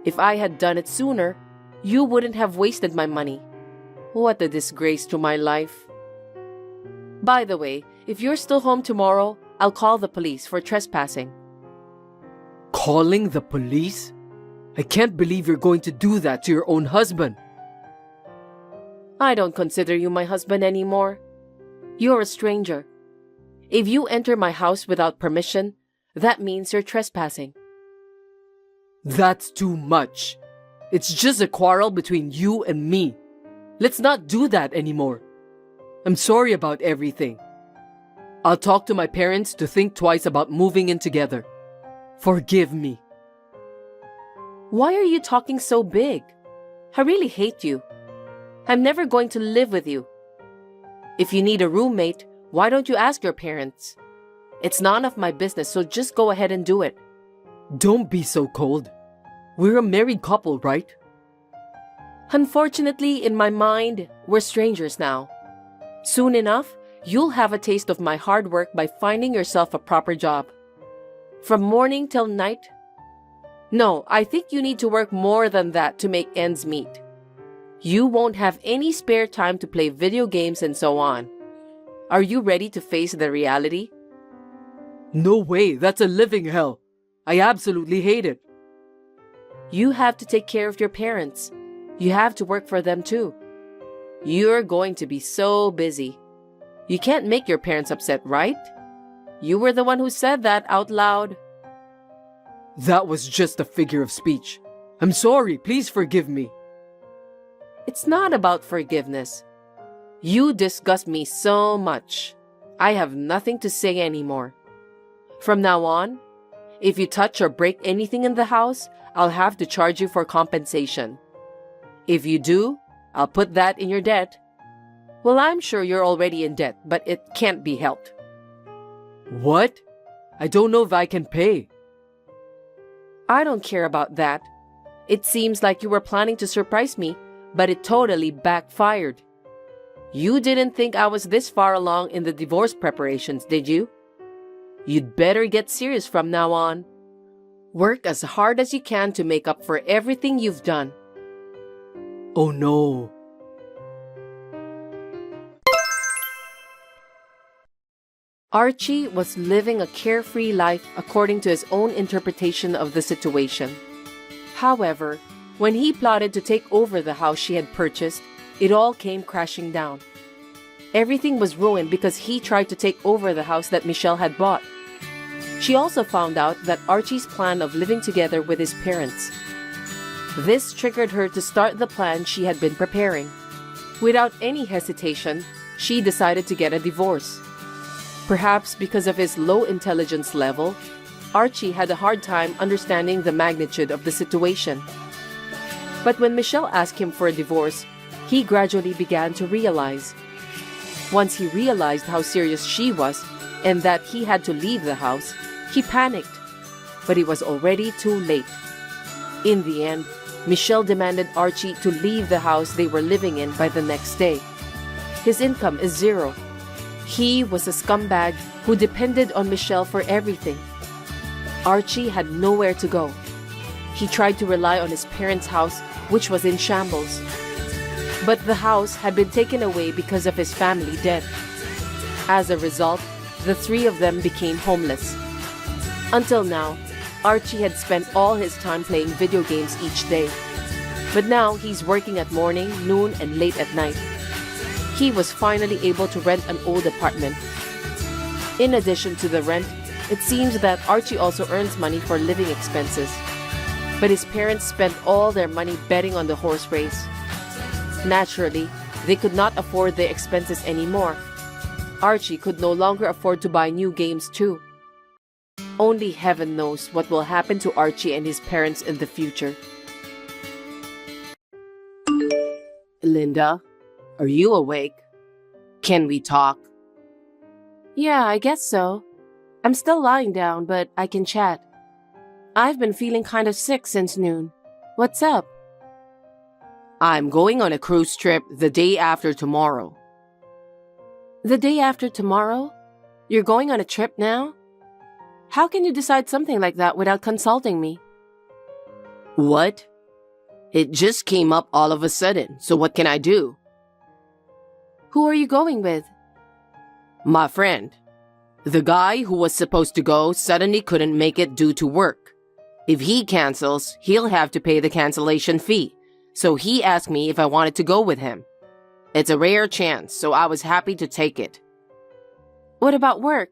If I had done it sooner, you wouldn't have wasted my money. What a disgrace to my life. By the way, if you're still home tomorrow, I'll call the police for trespassing. Calling the police? I can't believe you're going to do that to your own husband. I don't consider you my husband anymore. You're a stranger. If you enter my house without permission, that means you're trespassing. That's too much. It's just a quarrel between you and me. Let's not do that anymore. I'm sorry about everything. I'll talk to my parents to think twice about moving in together. Forgive me. Why are you talking so big? I really hate you. I'm never going to live with you. If you need a roommate, why don't you ask your parents? It's none of my business, so just go ahead and do it. Don't be so cold. We're a married couple, right? Unfortunately, in my mind, we're strangers now. Soon enough, you'll have a taste of my hard work by finding yourself a proper job. From morning till night? No, I think you need to work more than that to make ends meet. You won't have any spare time to play video games and so on. Are you ready to face the reality? No way, that's a living hell. I absolutely hate it. You have to take care of your parents. You have to work for them too. You're going to be so busy. You can't make your parents upset, right? You were the one who said that out loud. That was just a figure of speech. I'm sorry, please forgive me. It's not about forgiveness. You disgust me so much. I have nothing to say anymore. From now on, if you touch or break anything in the house, I'll have to charge you for compensation. If you do, I'll put that in your debt. Well, I'm sure you're already in debt, but it can't be helped. What? I don't know if I can pay. I don't care about that. It seems like you were planning to surprise me, but it totally backfired. You didn't think I was this far along in the divorce preparations, did you? You'd better get serious from now on. Work as hard as you can to make up for everything you've done. Oh no. Archie was living a carefree life according to his own interpretation of the situation. However, when he plotted to take over the house she had purchased, it all came crashing down. Everything was ruined because he tried to take over the house that Michelle had bought. She also found out that Archie's plan of living together with his parents. This triggered her to start the plan she had been preparing. Without any hesitation, she decided to get a divorce. Perhaps because of his low intelligence level, Archie had a hard time understanding the magnitude of the situation. But when Michelle asked him for a divorce, he gradually began to realize. Once he realized how serious she was and that he had to leave the house, he panicked. But it was already too late. In the end, Michelle demanded Archie to leave the house they were living in by the next day. His income is zero. He was a scumbag who depended on Michelle for everything. Archie had nowhere to go. He tried to rely on his parents' house, which was in shambles. But the house had been taken away because of his family debt. As a result, the three of them became homeless. Until now, Archie had spent all his time playing video games each day. But now he's working at morning, noon, and late at night. He was finally able to rent an old apartment. In addition to the rent, it seems that Archie also earns money for living expenses. But his parents spent all their money betting on the horse race. Naturally, they could not afford their expenses anymore. Archie could no longer afford to buy new games too. Only heaven knows what will happen to Archie and his parents in the future. Linda, are you awake? Can we talk? Yeah, I guess so. I'm still lying down, but I can chat. I've been feeling kind of sick since noon. What's up? I'm going on a cruise trip the day after tomorrow. The day after tomorrow? You're going on a trip now? How can you decide something like that without consulting me? What? It just came up all of a sudden, so what can I do? Who are you going with? My friend. The guy who was supposed to go suddenly couldn't make it due to work. If he cancels, he'll have to pay the cancellation fee, so he asked me if I wanted to go with him. It's a rare chance, so I was happy to take it. What about work?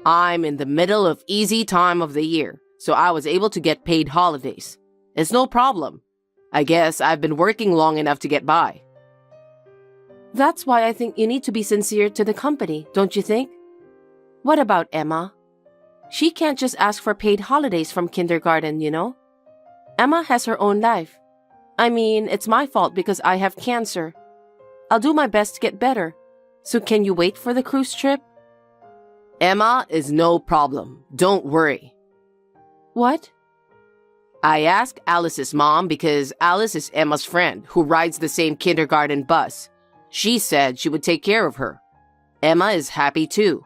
I'm in the middle of easy time of the year, so I was able to get paid holidays. It's no problem. I guess I've been working long enough to get by. That's why I think you need to be sincere to the company, don't you think? What about Emma? She can't just ask for paid holidays from kindergarten, you know? Emma has her own life. I mean, it's my fault because I have cancer. I'll do my best to get better. So can you wait for the cruise trip? Emma is no problem. Don't worry. What? I asked Alice's mom because Alice is Emma's friend who rides the same kindergarten bus. She said she would take care of her. Emma is happy too.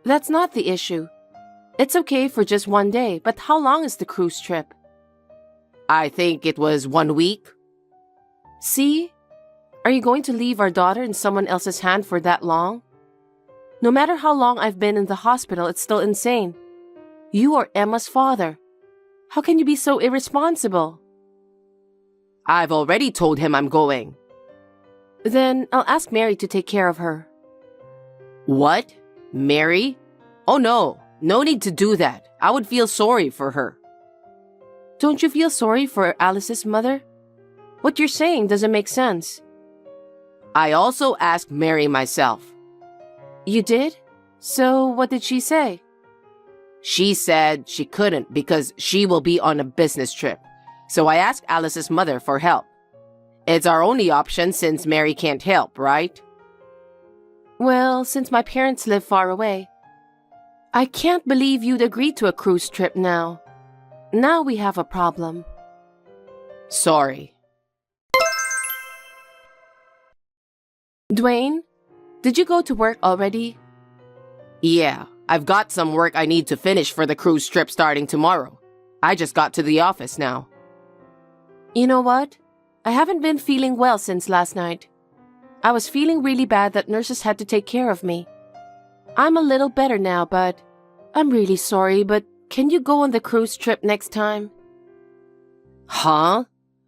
That's not the issue. It's okay for just one day, but how long is the cruise trip? I think it was 1 week. See? Are you going to leave our daughter in someone else's hand for that long? No matter how long I've been in the hospital, it's still insane. You are Emma's father. How can you be so irresponsible? I've already told him I'm going. Then I'll ask Mary to take care of her. What? Mary? Oh no, no need to do that. I would feel sorry for her. Don't you feel sorry for Alice's mother? What you're saying doesn't make sense. I also asked Mary myself. You did? So what did she say? She said she couldn't because she will be on a business trip. So I asked Alice's mother for help. It's our only option since Mary can't help, right? Well, since my parents live far away. I can't believe you'd agree to a cruise trip now. Now we have a problem. Sorry. Dwayne, did you go to work already? Yeah, I've got some work I need to finish for the cruise trip starting tomorrow. I just got to the office now. You know what? I haven't been feeling well since last night. I was feeling really bad that nurses had to take care of me. I'm a little better now, but I'm really sorry, but can you go on the cruise trip next time? Huh?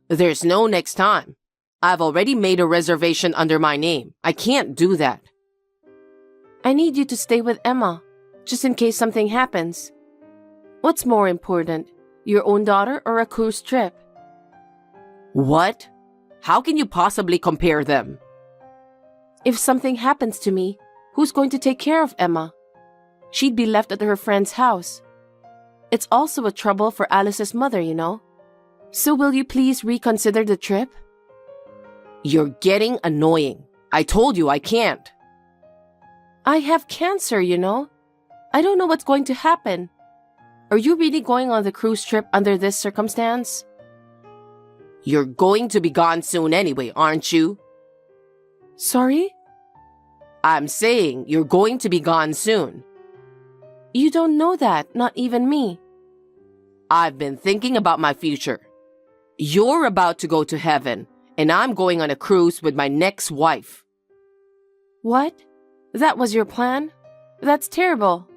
There's no next time. I've already made a reservation under my name. I can't do that. I need you to stay with Emma, just in case something happens. What's more important, your own daughter or a cruise trip? What? How can you possibly compare them? If something happens to me, who's going to take care of Emma? She'd be left at her friend's house. It's also a trouble for Alice's mother, you know. So will you please reconsider the trip? You're getting annoying. I told you I can't. I have cancer, you know. I don't know what's going to happen. Are you really going on the cruise trip under this circumstance? You're going to be gone soon anyway, aren't you? Sorry? I'm saying you're going to be gone soon. You don't know that, not even me. I've been thinking about my future. You're about to go to heaven, and I'm going on a cruise with my next wife. What? That was your plan? That's terrible.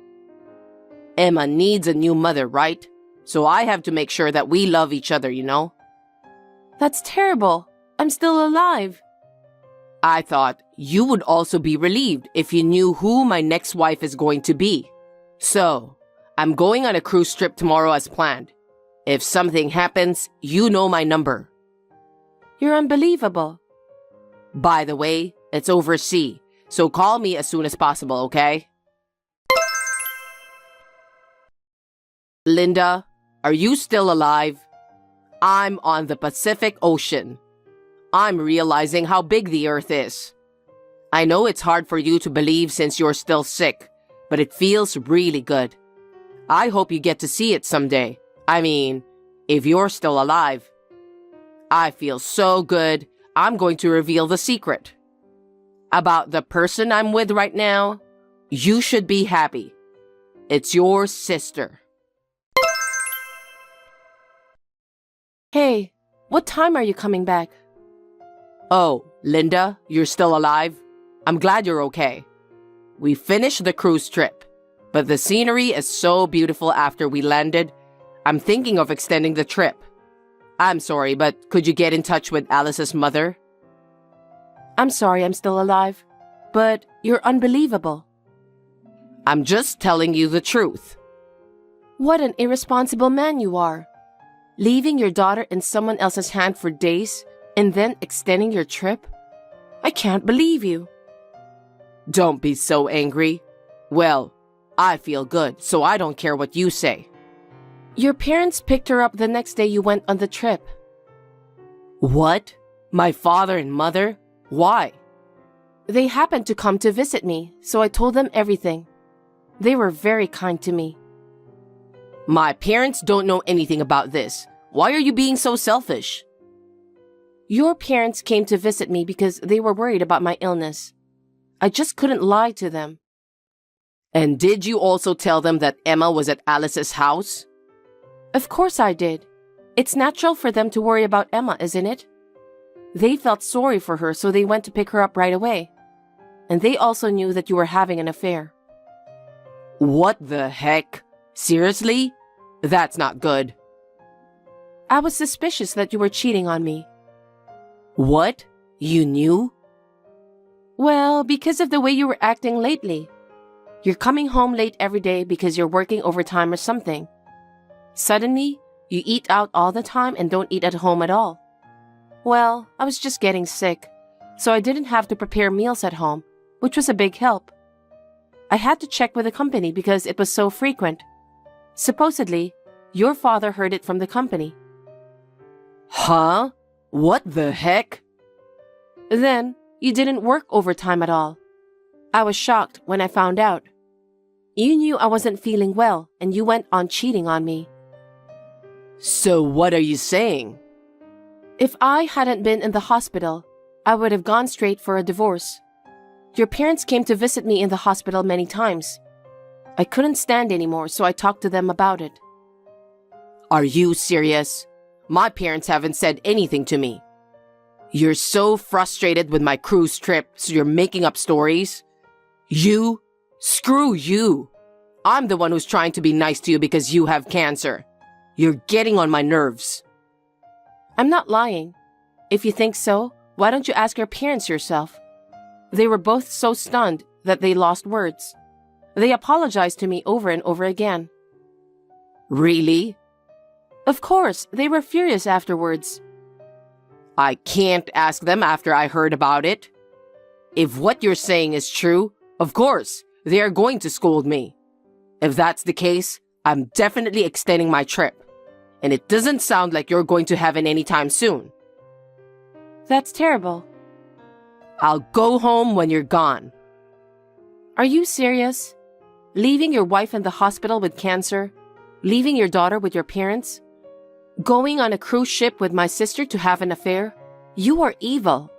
Emma needs a new mother, right? So I have to make sure that we love each other, you know? That's terrible. I'm still alive. I thought you would also be relieved if you knew who my next wife is going to be. So, I'm going on a cruise trip tomorrow as planned. If something happens, you know my number. You're unbelievable. By the way, it's overseas, so call me as soon as possible, okay? Linda, are you still alive? I'm on the Pacific Ocean. I'm realizing how big the Earth is. I know it's hard for you to believe since you're still sick, but it feels really good. I hope you get to see it someday. I mean, if you're still alive. I feel so good, I'm going to reveal the secret. About the person I'm with right now, you should be happy. It's your sister. Hey, what time are you coming back? Oh, Linda, you're still alive? I'm glad you're okay. We finished the cruise trip, but the scenery is so beautiful after we landed. I'm thinking of extending the trip. I'm sorry, but could you get in touch with Alice's mother? I'm sorry I'm still alive, but you're unbelievable. I'm just telling you the truth. What an irresponsible man you are. Leaving your daughter in someone else's hand for days and then extending your trip? I can't believe you. Don't be so angry. Well, I feel good, so I don't care what you say. Your parents picked her up the next day you went on the trip. What? My father and mother? Why? They happened to come to visit me, so I told them everything. They were very kind to me. My parents don't know anything about this. Why are you being so selfish? Your parents came to visit me because they were worried about my illness. I just couldn't lie to them. And did you also tell them that Emma was at Alice's house? Of course I did. It's natural for them to worry about Emma, isn't it? They felt sorry for her, so they went to pick her up right away. And they also knew that you were having an affair. What the heck? Seriously? That's not good. I was suspicious that you were cheating on me. What? You knew? Well, because of the way you were acting lately. You're coming home late every day because you're working overtime or something. Suddenly, you eat out all the time and don't eat at home at all. Well, I was just getting sick, so I didn't have to prepare meals at home, which was a big help. I had to check with the company because it was so frequent. Supposedly, your father heard it from the company. Huh? What the heck? Then, you didn't work overtime at all. I was shocked when I found out. You knew I wasn't feeling well, and you went on cheating on me. So what are you saying? If I hadn't been in the hospital, I would have gone straight for a divorce. Your parents came to visit me in the hospital many times. I couldn't stand anymore, so I talked to them about it. Are you serious? My parents haven't said anything to me. You're so frustrated with my cruise trip, so you're making up stories? You? Screw you. I'm the one who's trying to be nice to you because you have cancer. You're getting on my nerves. I'm not lying. If you think so, why don't you ask your parents yourself? They were both so stunned that they lost words. They apologized to me over and over again. Really? Of course, they were furious afterwards. I can't ask them after I heard about it. If what you're saying is true, of course, they are going to scold me. If that's the case, I'm definitely extending my trip. And it doesn't sound like you're going to have it anytime soon. That's terrible. I'll go home when you're gone. Are you serious? Leaving your wife in the hospital with cancer? Leaving your daughter with your parents? Going on a cruise ship with my sister to have an affair? You are evil.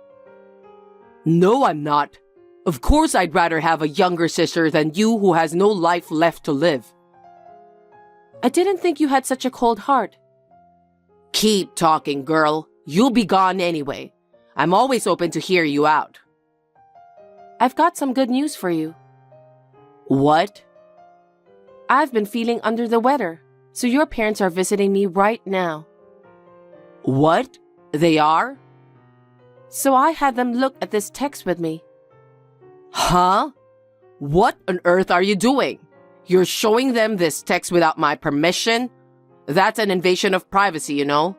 No, I'm not. Of course I'd rather have a younger sister than you who has no life left to live. I didn't think you had such a cold heart. Keep talking, girl. You'll be gone anyway. I'm always open to hear you out. I've got some good news for you. What? I've been feeling under the weather, so your parents are visiting me right now. What? They are? So I had them look at this text with me. Huh? What on earth are you doing? You're showing them this text without my permission? That's an invasion of privacy, you know?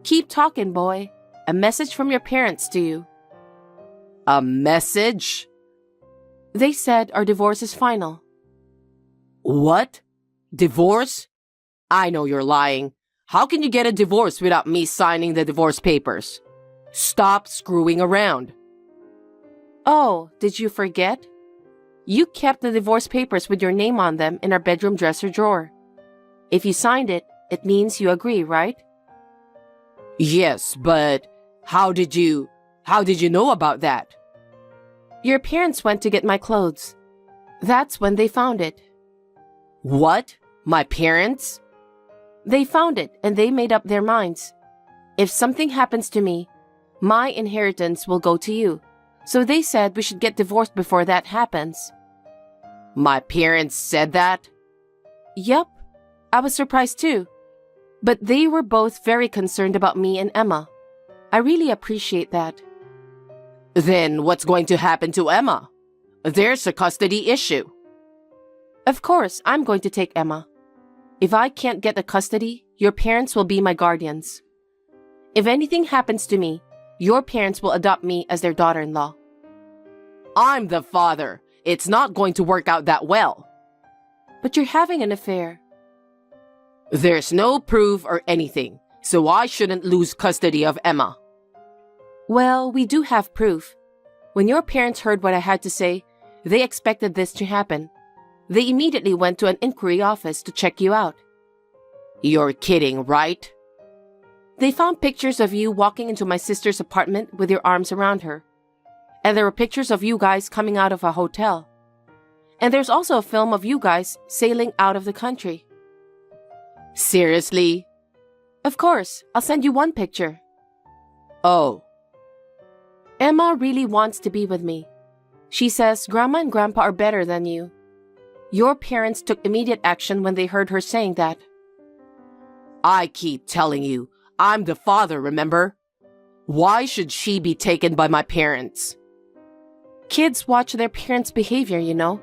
Keep talking, boy. A message from your parents to you. A message? They said our divorce is final. What? Divorce? I know you're lying. How can you get a divorce without me signing the divorce papers? Stop screwing around. Oh, did you forget? You kept the divorce papers with your name on them in our bedroom dresser drawer. If you signed it, it means you agree, right? Yes, but how did you know about that? Your parents went to get my clothes. That's when they found it. What? My parents? They found it and they made up their minds. If something happens to me, my inheritance will go to you. So they said we should get divorced before that happens. My parents said that? Yup. I was surprised too. But they were both very concerned about me and Emma. I really appreciate that. Then what's going to happen to Emma? There's a custody issue. Of course, I'm going to take Emma. If I can't get the custody, your parents will be my guardians. If anything happens to me, your parents will adopt me as their daughter-in-law. I'm the father. It's not going to work out that well. But you're having an affair. There's no proof or anything, so I shouldn't lose custody of Emma. Well, we do have proof. When your parents heard what I had to say, they expected this to happen. They immediately went to an inquiry office to check you out. You're kidding, right? They found pictures of you walking into my sister's apartment with your arms around her. And there were pictures of you guys coming out of a hotel. And there's also a film of you guys sailing out of the country. Seriously? Of course, I'll send you one picture. Oh. Emma really wants to be with me. She says Grandma and Grandpa are better than you. Your parents took immediate action when they heard her saying that. I keep telling you, I'm the father, remember? Why should she be taken by my parents? Kids watch their parents' behavior, you know.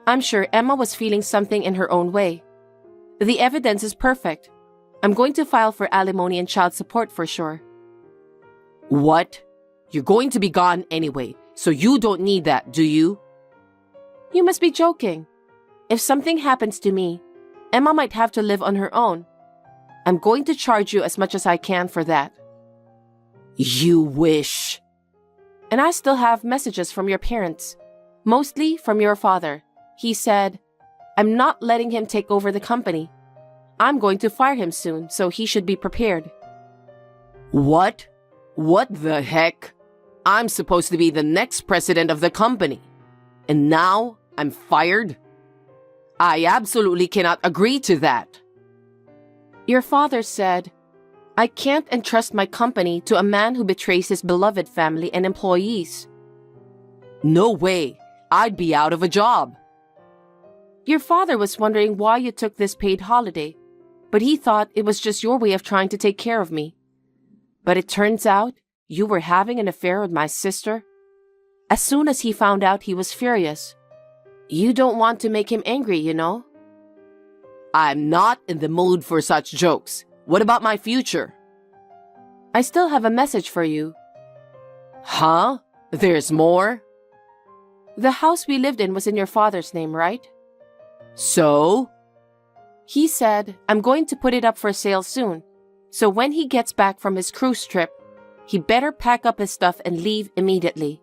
I'm sure Emma was feeling something in her own way. The evidence is perfect. I'm going to file for alimony and child support for sure. What? You're going to be gone anyway, so you don't need that, do you? You must be joking. If something happens to me, Emma might have to live on her own. I'm going to charge you as much as I can for that. You wish. And I still have messages from your parents, mostly from your father. He said, I'm not letting him take over the company. I'm going to fire him soon, so he should be prepared. What? What the heck? I'm supposed to be the next president of the company. And now I'm fired? I absolutely cannot agree to that. Your father said, I can't entrust my company to a man who betrays his beloved family and employees. No way. I'd be out of a job. Your father was wondering why you took this paid holiday, but he thought it was just your way of trying to take care of me. But it turns out you were having an affair with my sister. As soon as he found out, he was furious. You don't want to make him angry, you know? I'm not in the mood for such jokes. What about my future? I still have a message for you. Huh? There's more? The house we lived in was in your father's name, right? So? He said, I'm going to put it up for sale soon. So when he gets back from his cruise trip, he better pack up his stuff and leave immediately.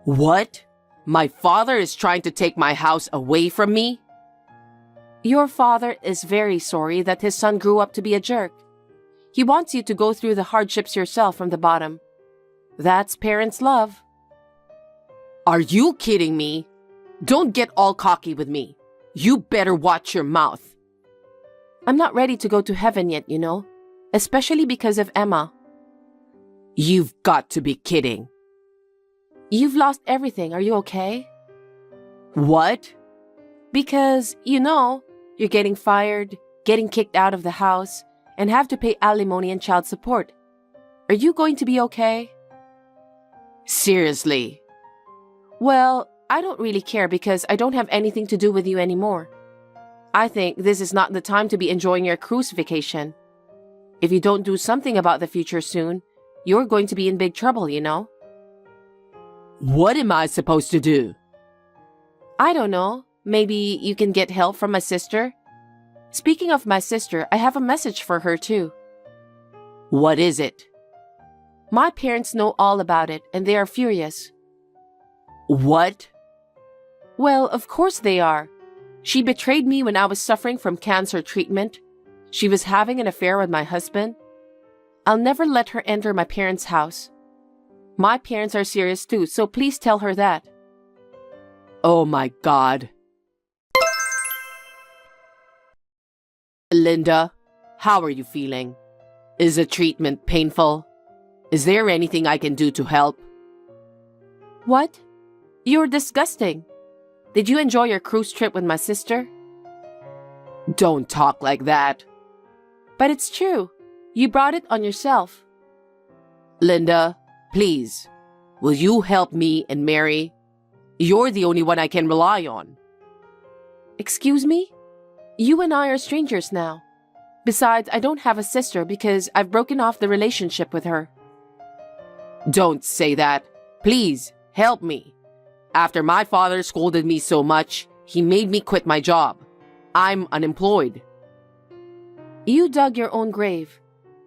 What? My father is trying to take my house away from me? Your father is very sorry that his son grew up to be a jerk. He wants you to go through the hardships yourself from the bottom. That's parents' love. Are you kidding me? Don't get all cocky with me. You better watch your mouth. I'm not ready to go to heaven yet, you know, especially because of Emma. You've got to be kidding. You've lost everything. Are you okay? What? Because, you know, you're getting fired, getting kicked out of the house, and have to pay alimony and child support. Are you going to be okay? Seriously? Well, I don't really care because I don't have anything to do with you anymore. I think this is not the time to be enjoying your cruise vacation. If you don't do something about the future soon, you're going to be in big trouble, you know? What am I supposed to do? I don't know. Maybe you can get help from my sister? Speaking of my sister, I have a message for her too. What is it? My parents know all about it and they are furious. What? Well, of course they are. She betrayed me when I was suffering from cancer treatment. She was having an affair with my husband. I'll never let her enter my parents' house. My parents are serious too, so please tell her that. Oh my God. Linda, how are you feeling? Is the treatment painful? Is there anything I can do to help? What? You're disgusting. Did you enjoy your cruise trip with my sister? Don't talk like that. But it's true. You brought it on yourself. Linda, please, will you help me and Mary? You're the only one I can rely on. Excuse me? You and I are strangers now. Besides, I don't have a sister because I've broken off the relationship with her. Don't say that. Please, help me. After my father scolded me so much, he made me quit my job. I'm unemployed. You dug your own grave.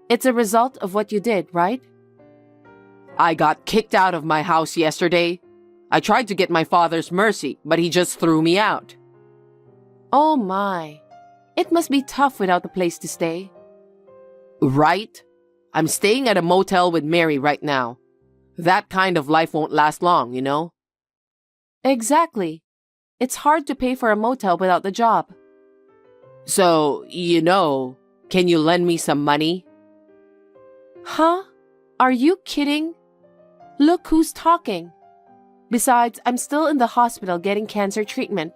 It's a result of what you did, right? I got kicked out of my house yesterday. I tried to get my father's mercy, but he just threw me out. Oh my. It must be tough without a place to stay. Right? I'm staying at a motel with Mary right now. That kind of life won't last long, you know? Exactly. It's hard to pay for a motel without the job. So, can you lend me some money? Huh? Are you kidding? Look who's talking. Besides, I'm still in the hospital getting cancer treatment.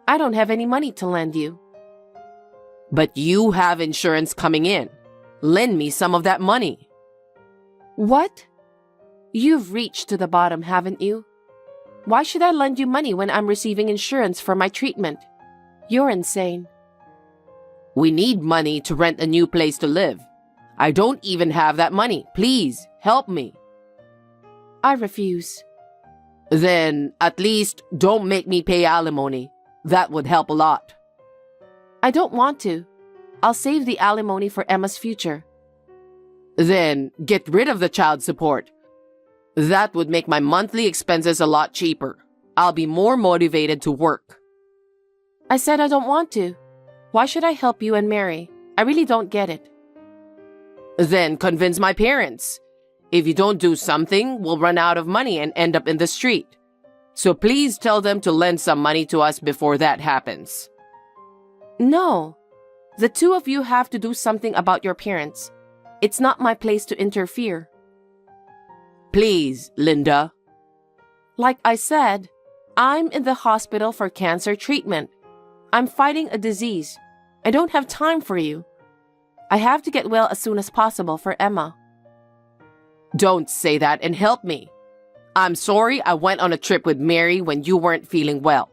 I don't have any money to lend you. But you have insurance coming in. Lend me some of that money. What? You've reached to the bottom, haven't you? Why should I lend you money when I'm receiving insurance for my treatment? You're insane. We need money to rent a new place to live. I don't even have that money. Please, help me. I refuse. Then, at least, don't make me pay alimony. That would help a lot. I don't want to. I'll save the alimony for Emma's future. Then, get rid of the child support. That would make my monthly expenses a lot cheaper. I'll be more motivated to work. I said I don't want to. Why should I help you and Mary? I really don't get it. Then convince my parents. If you don't do something, we'll run out of money and end up in the street. So please tell them to lend some money to us before that happens. No. The two of you have to do something about your parents. It's not my place to interfere. Please, Linda. Like I said, I'm in the hospital for cancer treatment. I'm fighting a disease. I don't have time for you. I have to get well as soon as possible for Emma. Don't say that and help me. I'm sorry I went on a trip with Mary when you weren't feeling well.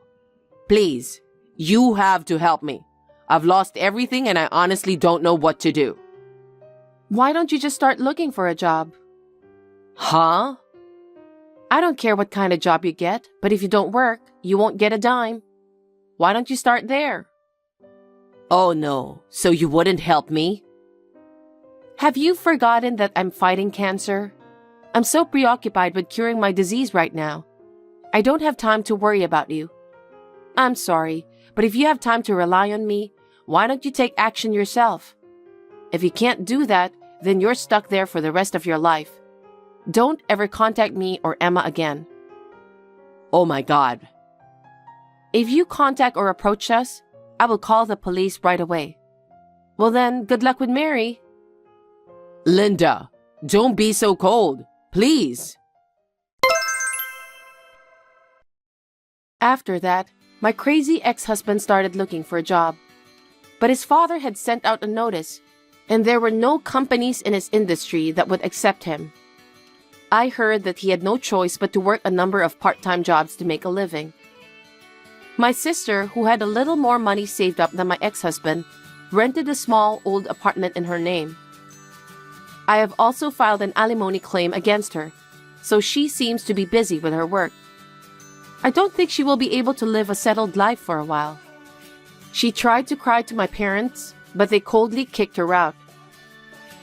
Please, you have to help me. I've lost everything and I honestly don't know what to do. Why don't you just start looking for a job? Huh? I don't care what kind of job you get, but if you don't work, you won't get a dime. Why don't you start there? Oh no, so you wouldn't help me? Have you forgotten that I'm fighting cancer? I'm so preoccupied with curing my disease right now. I don't have time to worry about you. I'm sorry, but if you have time to rely on me, why don't you take action yourself? If you can't do that, then you're stuck there for the rest of your life. Don't ever contact me or Emma again. Oh my God. If you contact or approach us, I will call the police right away. Well then, good luck with Mary. Linda, don't be so cold. Please. After that, my crazy ex-husband started looking for a job. But his father had sent out a notice, and there were no companies in his industry that would accept him. I heard that he had no choice but to work a number of part-time jobs to make a living. My sister, who had a little more money saved up than my ex-husband, rented a small old apartment in her name. I have also filed an alimony claim against her, so she seems to be busy with her work. I don't think she will be able to live a settled life for a while. She tried to cry to my parents, but they coldly kicked her out.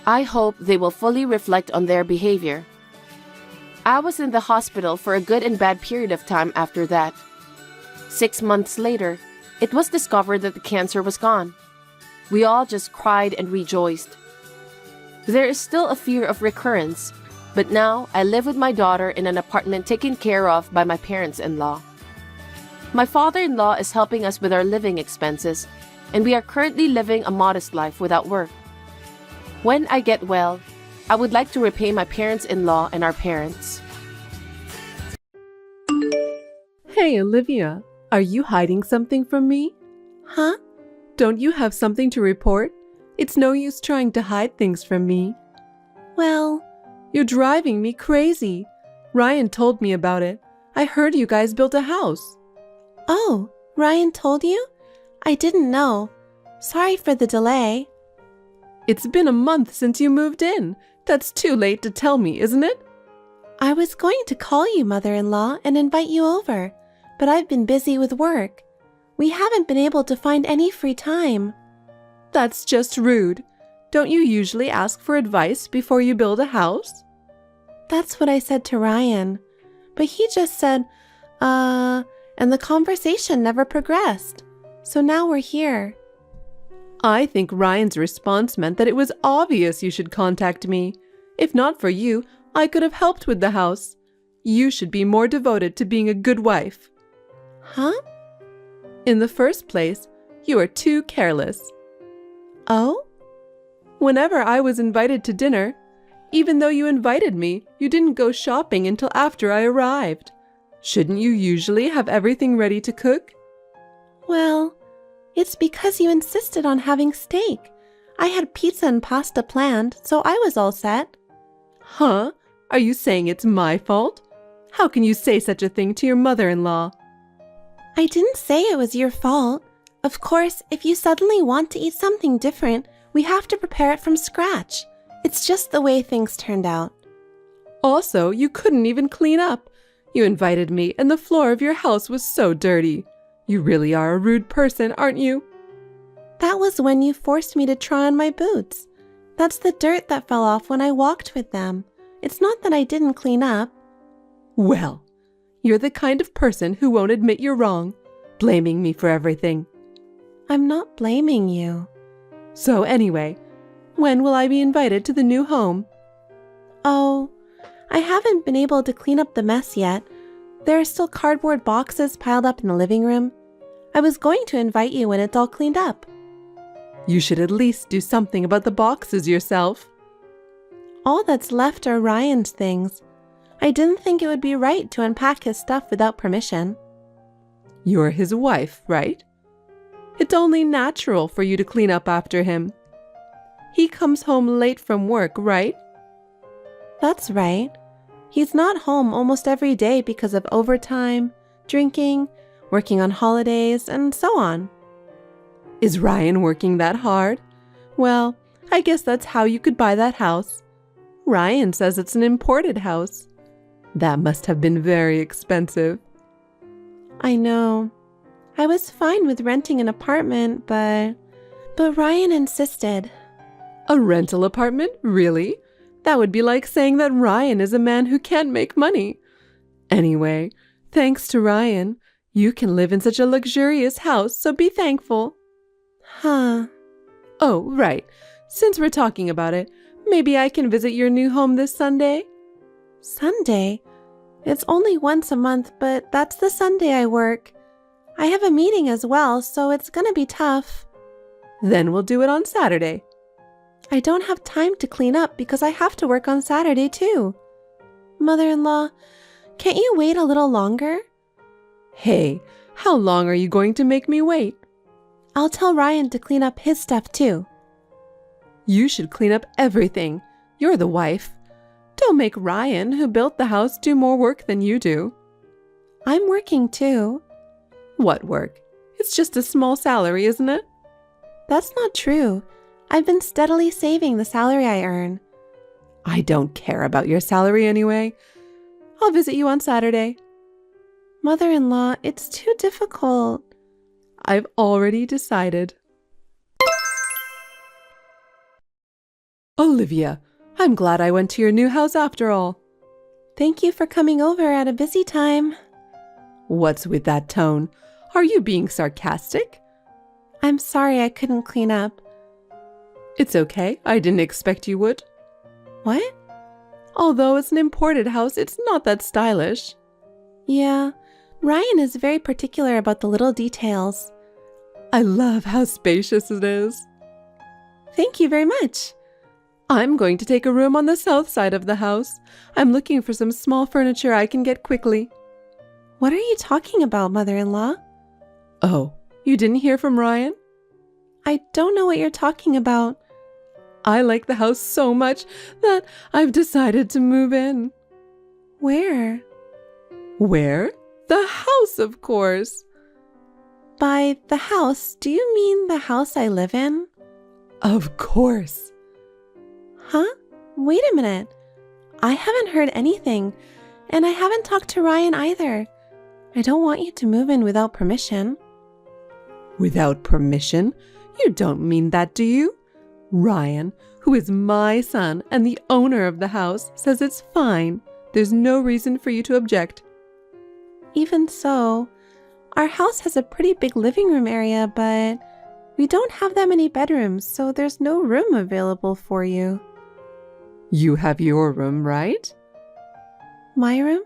I hope they will fully reflect on their behavior. I was in the hospital for a good and bad period of time after that. 6 months later, it was discovered that the cancer was gone. We all just cried and rejoiced. There is still a fear of recurrence, but now I live with my daughter in an apartment taken care of by my parents-in-law. My father-in-law is helping us with our living expenses, and we are currently living a modest life without work. When I get well, I would like to repay my parents-in-law and our parents. Hey, Olivia, are you hiding something from me? Huh? Don't you have something to report? It's no use trying to hide things from me. Well, you're driving me crazy. Ryan told me about it. I heard you guys built a house. Oh, Ryan told you? I didn't know. Sorry for the delay. It's been a month since you moved in. That's too late to tell me, isn't it? I was going to call you, mother-in-law, and invite you over, but I've been busy with work. We haven't been able to find any free time. That's just rude. Don't you usually ask for advice before you build a house? That's what I said to Ryan, but he just said, and the conversation never progressed. So now we're here. I think Ryan's response meant that it was obvious you should contact me. If not for you, I could have helped with the house. You should be more devoted to being a good wife. Huh? In the first place, you are too careless. Oh? Whenever I was invited to dinner, even though you invited me, you didn't go shopping until after I arrived. Shouldn't you usually have everything ready to cook? Well, it's because you insisted on having steak. I had pizza and pasta planned, so I was all set. Huh? Are you saying it's my fault? How can you say such a thing to your mother-in-law? I didn't say it was your fault. Of course, if you suddenly want to eat something different, we have to prepare it from scratch. It's just the way things turned out. Also, you couldn't even clean up. You invited me, and the floor of your house was so dirty. You really are a rude person, aren't you? That was when you forced me to try on my boots. That's the dirt that fell off when I walked with them. It's not that I didn't clean up. Well, you're the kind of person who won't admit you're wrong, blaming me for everything. I'm not blaming you. So anyway, when will I be invited to the new home? Oh, I haven't been able to clean up the mess yet. There are still cardboard boxes piled up in the living room. I was going to invite you when it's all cleaned up. You should at least do something about the boxes yourself. All that's left are Ryan's things. I didn't think it would be right to unpack his stuff without permission. You're his wife, right? It's only natural for you to clean up after him. He comes home late from work, right? That's right. He's not home almost every day because of overtime, drinking, working on holidays, and so on. Is Ryan working that hard? Well, I guess that's how you could buy that house. Ryan says it's an imported house. That must have been very expensive. I know. I was fine with renting an apartment, but Ryan insisted. A rental apartment? Really? That would be like saying that Ryan is a man who can't make money. Anyway, thanks to Ryan, you can live in such a luxurious house, so be thankful. Huh. Oh, right. Since we're talking about it, maybe I can visit your new home this Sunday? Sunday? It's only once a month, but that's the Sunday I work. I have a meeting as well, so it's gonna be tough. Then we'll do it on Saturday. I don't have time to clean up because I have to work on Saturday too. Mother-in-law, can't you wait a little longer? Hey, how long are you going to make me wait? I'll tell Ryan to clean up his stuff too. You should clean up everything. You're the wife. Don't make Ryan, who built the house, do more work than you do. I'm working too. What work? It's just a small salary, isn't it? That's not true. I've been steadily saving the salary I earn. I don't care about your salary anyway. I'll visit you on Saturday. Mother-in-law, it's too difficult. I've already decided. Olivia, I'm glad I went to your new house after all. Thank you for coming over at a busy time. What's with that tone? Are you being sarcastic? I'm sorry I couldn't clean up. It's okay. I didn't expect you would. What? Although it's an imported house, it's not that stylish. Yeah, Ryan is very particular about the little details. I love how spacious it is. Thank you very much. I'm going to take a room on the south side of the house. I'm looking for some small furniture I can get quickly. What are you talking about, mother-in-law? Oh, you didn't hear from Ryan? I don't know what you're talking about. I like the house so much that I've decided to move in. Where? Where? The house, of course. By the house, do you mean the house I live in? Of course. Huh? Wait a minute. I haven't heard anything, and I haven't talked to Ryan either. I don't want you to move in without permission. Without permission? You don't mean that, do you? Ryan, who is my son and the owner of the house, says it's fine. There's no reason for you to object. Even so, our house has a pretty big living room area, but we don't have that many bedrooms, so there's no room available for you. You have your room, right? My room?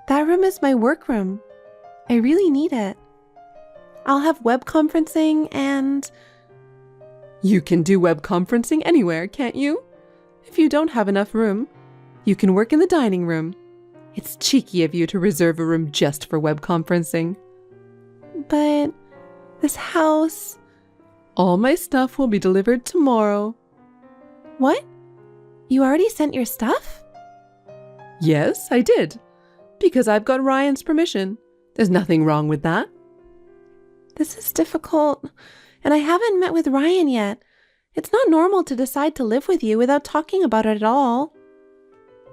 That room is my work room. I really need it. I'll have web conferencing and... You can do web conferencing anywhere, can't you? If you don't have enough room, you can work in the dining room. It's cheeky of you to reserve a room just for web conferencing. But this house... All my stuff will be delivered tomorrow. What? You already sent your stuff? Yes, I did. Because I've got Ryan's permission. There's nothing wrong with that. This is difficult, and I haven't met with Ryan yet. It's not normal to decide to live with you without talking about it at all.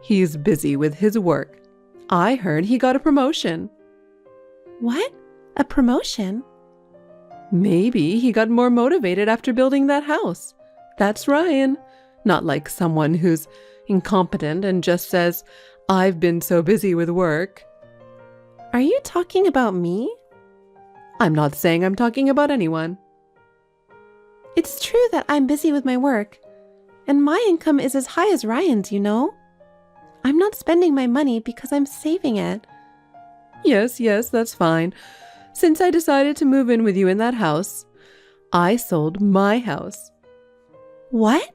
He's busy with his work. I heard he got a promotion. What? A promotion? Maybe he got more motivated after building that house. That's Ryan. Not like someone who's incompetent and just says, I've been so busy with work. Are you talking about me? I'm not saying I'm talking about anyone. It's true that I'm busy with my work, and my income is as high as Ryan's, you know? I'm not spending my money because I'm saving it. Yes, that's fine. Since I decided to move in with you in that house, I sold my house. What?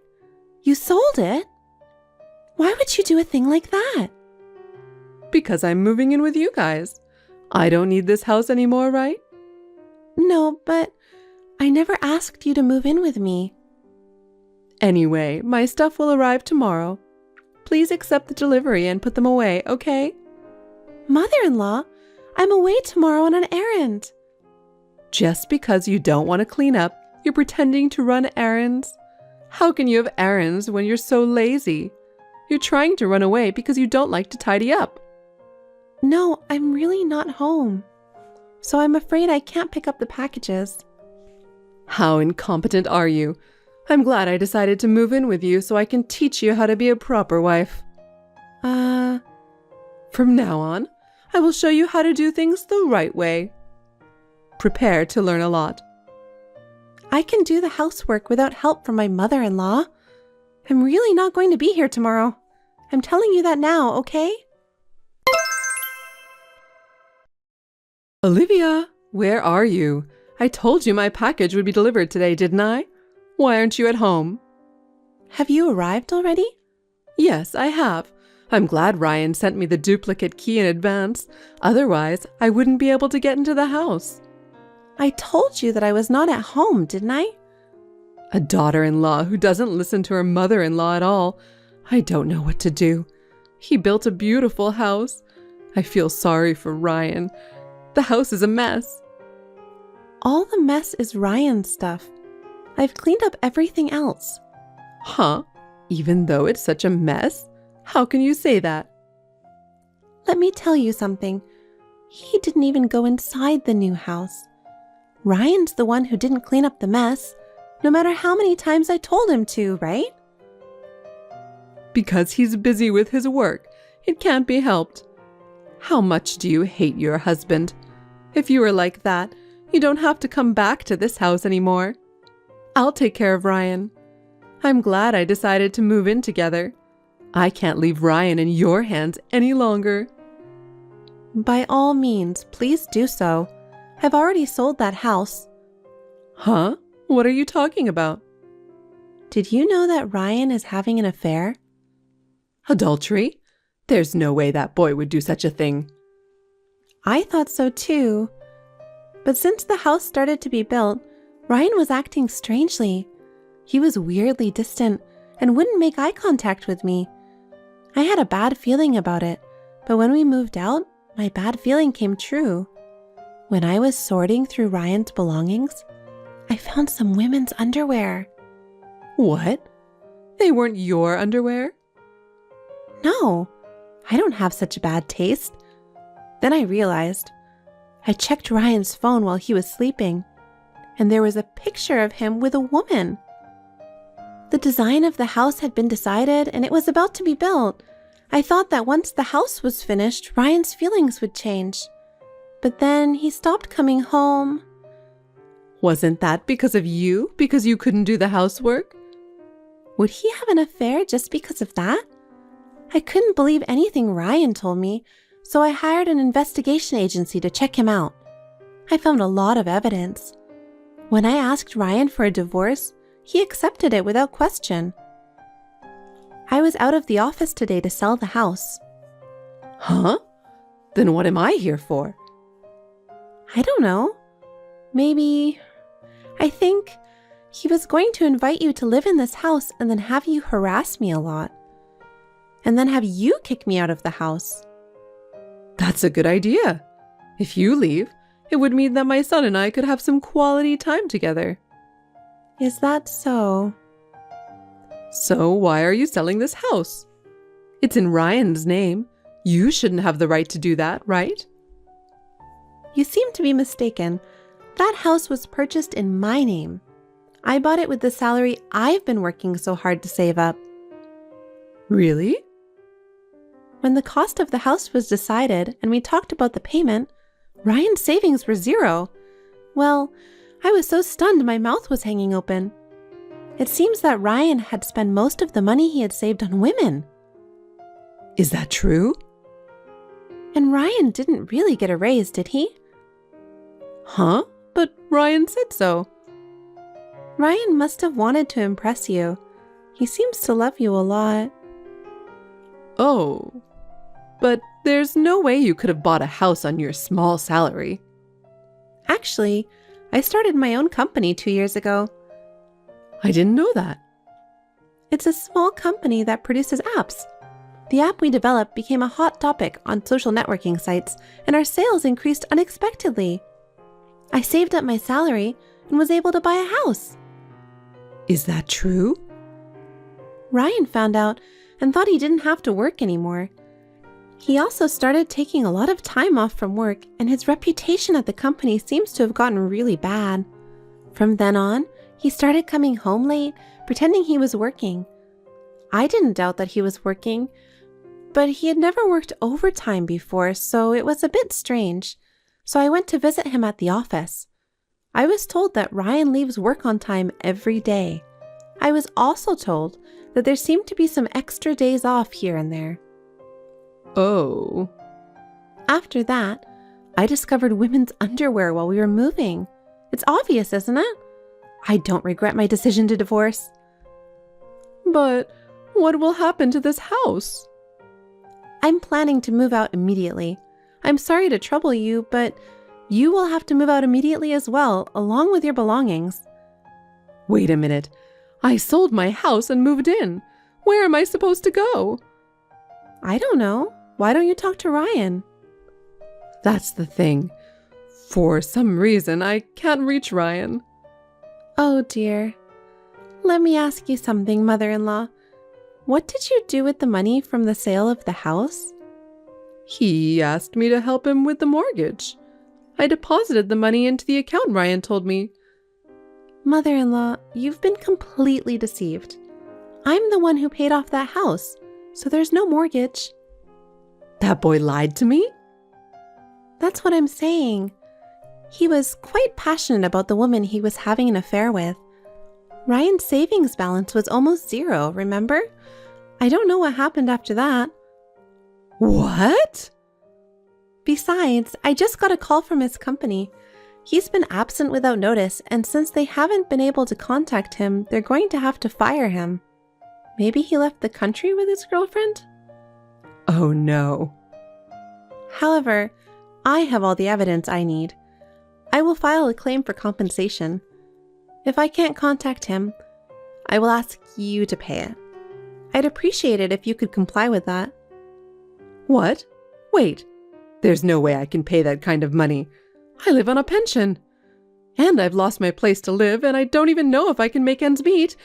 You sold it? Why would you do a thing like that? Because I'm moving in with you guys. I don't need this house anymore, right? No, but I never asked you to move in with me. Anyway, my stuff will arrive tomorrow. Please accept the delivery and put them away, okay? Mother-in-law, I'm away tomorrow on an errand. Just because you don't want to clean up, you're pretending to run errands? How can you have errands when you're so lazy? You're trying to run away because you don't like to tidy up. No, I'm really not home. So I'm afraid I can't pick up the packages. How incompetent are you? I'm glad I decided to move in with you so I can teach you how to be a proper wife. From now on, I will show you how to do things the right way. Prepare to learn a lot. I can do the housework without help from my mother-in-law. I'm really not going to be here tomorrow. I'm telling you that now, okay? Olivia, where are you? I told you my package would be delivered today, didn't I? Why aren't you at home? Have you arrived already? Yes, I have. I'm glad Ryan sent me the duplicate key in advance. Otherwise, I wouldn't be able to get into the house. I told you that I was not at home, didn't I? A daughter-in-law who doesn't listen to her mother-in-law at all. I don't know what to do. He built a beautiful house. I feel sorry for Ryan. The house is a mess. All the mess is Ryan's stuff. I've cleaned up everything else. Huh? Even though it's such a mess? How can you say that? Let me tell you something. He didn't even go inside the new house. Ryan's the one who didn't clean up the mess, no matter how many times I told him to, right? Because he's busy with his work. It can't be helped. How much do you hate your husband? If you were like that, you don't have to come back to this house anymore. I'll take care of Ryan. I'm glad I decided to move in together. I can't leave Ryan in your hands any longer. By all means, please do so. I've already sold that house. Huh? What are you talking about? Did you know that Ryan is having an affair? Adultery? There's no way that boy would do such a thing. I thought so too. But since the house started to be built, Ryan was acting strangely. He was weirdly distant and wouldn't make eye contact with me. I had a bad feeling about it, but when we moved out, my bad feeling came true. When I was sorting through Ryan's belongings, I found some women's underwear. What? They weren't your underwear? No, I don't have such bad taste. Then I realized. I checked Ryan's phone while he was sleeping, and there was a picture of him with a woman. The design of the house had been decided, and it was about to be built. I thought that once the house was finished, Ryan's feelings would change. But then he stopped coming home. Wasn't that because of you? Because you couldn't do the housework? Would he have an affair just because of that? I couldn't believe anything Ryan told me, so I hired an investigation agency to check him out. I found a lot of evidence. When I asked Ryan for a divorce, he accepted it without question. I was out of the office today to sell the house. Huh? Then what am I here for? I don't know. I think he was going to invite you to live in this house and then have you harass me a lot. And then have you kick me out of the house. That's a good idea. If you leave, it would mean that my son and I could have some quality time together. Is that so? So why are you selling this house? It's in Ryan's name. You shouldn't have the right to do that, right? You seem to be mistaken. That house was purchased in my name. I bought it with the salary I've been working so hard to save up. Really? When the cost of the house was decided and we talked about the payment, Ryan's savings were zero. Well, I was so stunned my mouth was hanging open. It seems that Ryan had spent most of the money he had saved on women. Is that true? And Ryan didn't really get a raise, did he? Huh? But Ryan said so. Ryan must have wanted to impress you. He seems to love you a lot. Oh, but there's no way you could have bought a house on your small salary. Actually, I started my own company 2 years ago. I didn't know that. It's a small company that produces apps. The app we developed became a hot topic on social networking sites, and our sales increased unexpectedly. I saved up my salary and was able to buy a house. Is that true? Ryan found out and thought he didn't have to work anymore. He also started taking a lot of time off from work, and his reputation at the company seems to have gotten really bad. From then on, he started coming home late, pretending he was working. I didn't doubt that he was working, but he had never worked overtime before, so it was a bit strange. So I went to visit him at the office. I was told that Ryan leaves work on time every day. I was also told that there seemed to be some extra days off here and there. Oh. After that, I discovered women's underwear while we were moving. It's obvious, isn't it? I don't regret my decision to divorce. But what will happen to this house? I'm planning to move out immediately. I'm sorry to trouble you, but you will have to move out immediately as well, along with your belongings. Wait a minute. I sold my house and moved in. Where am I supposed to go? I don't know. Why don't you talk to Ryan? That's the thing. For some reason, I can't reach Ryan. Oh dear. Let me ask you something, mother-in-law. What did you do with the money from the sale of the house? He asked me to help him with the mortgage. I deposited the money into the account Ryan told me. Mother-in-law, you've been completely deceived. I'm the one who paid off that house, so there's no mortgage. That boy lied to me? That's what I'm saying. He was quite passionate about the woman he was having an affair with. Ryan's savings balance was almost zero, remember? I don't know what happened after that. What? Besides, I just got a call from his company. He's been absent without notice, and since they haven't been able to contact him, they're going to have to fire him. Maybe he left the country with his girlfriend? Oh no. However, I have all the evidence I need. I will file a claim for compensation. If I can't contact him, I will ask you to pay it. I'd appreciate it if you could comply with that. What? Wait. There's no way I can pay that kind of money. I live on a pension. And I've lost my place to live, and I don't even know if I can make ends meet.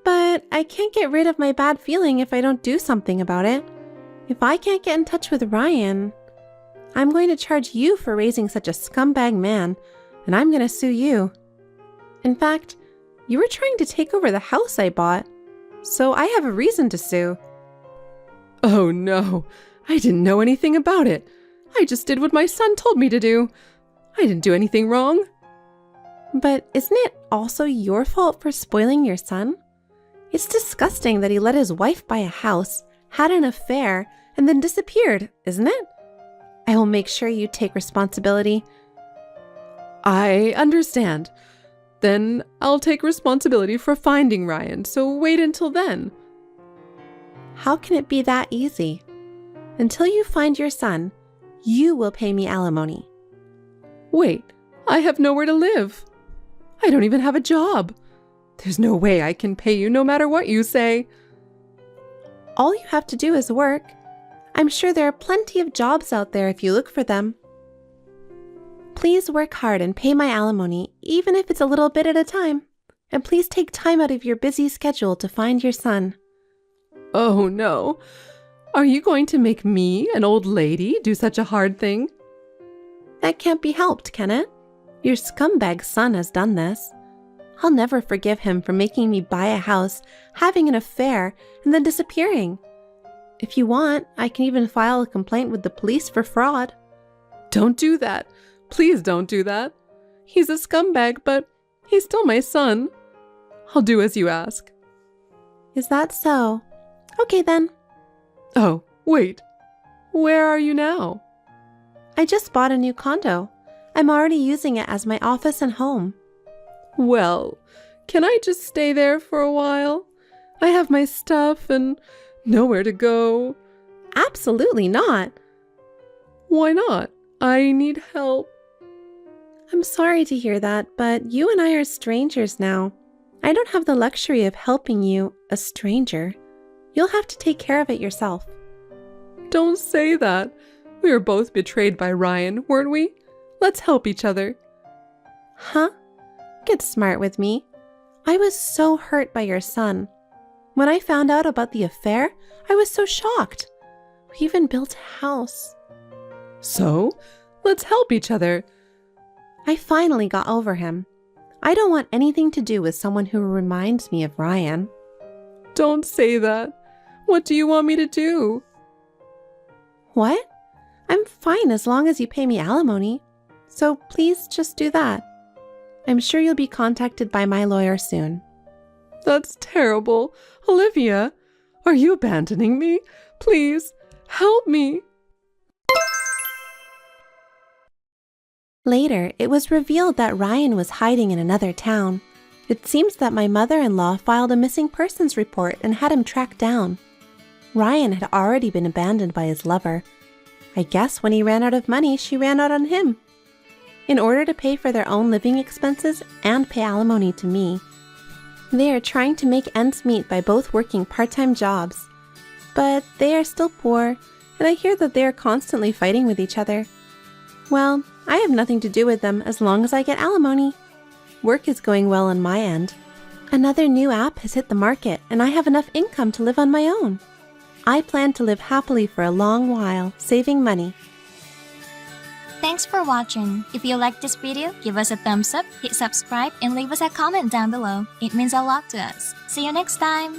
But I can't get rid of my bad feeling if I don't do something about it. If I can't get in touch with Ryan, I'm going to charge you for raising such a scumbag man, and I'm going to sue you. In fact, you were trying to take over the house I bought, so I have a reason to sue. Oh no, I didn't know anything about it. I just did what my son told me to do. I didn't do anything wrong. But isn't it also your fault for spoiling your son? It's disgusting that he let his wife buy a house, had an affair, and then disappeared, isn't it? I will make sure you take responsibility. I understand. Then I'll take responsibility for finding Ryan, so wait until then. How can it be that easy? Until you find your son, you will pay me alimony. Wait, I have nowhere to live. I don't even have a job. There's no way I can pay you no matter what you say. All you have to do is work. I'm sure there are plenty of jobs out there if you look for them. Please work hard and pay my alimony, even if it's a little bit at a time. And please take time out of your busy schedule to find your son. Oh no. Are you going to make me, an old lady, do such a hard thing? That can't be helped, can it? Your scumbag son has done this. I'll never forgive him for making me buy a house, having an affair, and then disappearing. If you want, I can even file a complaint with the police for fraud. Don't do that. Please don't do that. He's a scumbag, but he's still my son. I'll do as you ask. Is that so? Okay then. Oh, wait. Where are you now? I just bought a new condo. I'm already using it as my office and home. Well, can I just stay there for a while? I have my stuff and nowhere to go. Absolutely not. Why not? I need help. I'm sorry to hear that, but you and I are strangers now. I don't have the luxury of helping you, a stranger. You'll have to take care of it yourself. Don't say that. We were both betrayed by Ryan, weren't we? Let's help each other. Huh? Get smart with me. I was so hurt by your son. When I found out about the affair, I was so shocked. We even built a house. So, let's help each other. I finally got over him. I don't want anything to do with someone who reminds me of Ryan. Don't say that. What do you want me to do? What? I'm fine as long as you pay me alimony. So please just do that. I'm sure you'll be contacted by my lawyer soon. That's terrible. Olivia, are you abandoning me? Please, help me. Later, it was revealed that Ryan was hiding in another town. It seems that my mother-in-law filed a missing persons report and had him tracked down. Ryan had already been abandoned by his lover. I guess when he ran out of money, she ran out on him. In order to pay for their own living expenses and pay alimony to me, they are trying to make ends meet by both working part-time jobs. But they are still poor, and I hear that they are constantly fighting with each other. Well, I have nothing to do with them as long as I get alimony. Work is going well on my end. Another new app has hit the market, and I have enough income to live on my own. I plan to live happily for a long while, saving money. Thanks for watching. If you liked this video, give us a thumbs up, hit subscribe, and leave us a comment down below. It means a lot to us. See you next time!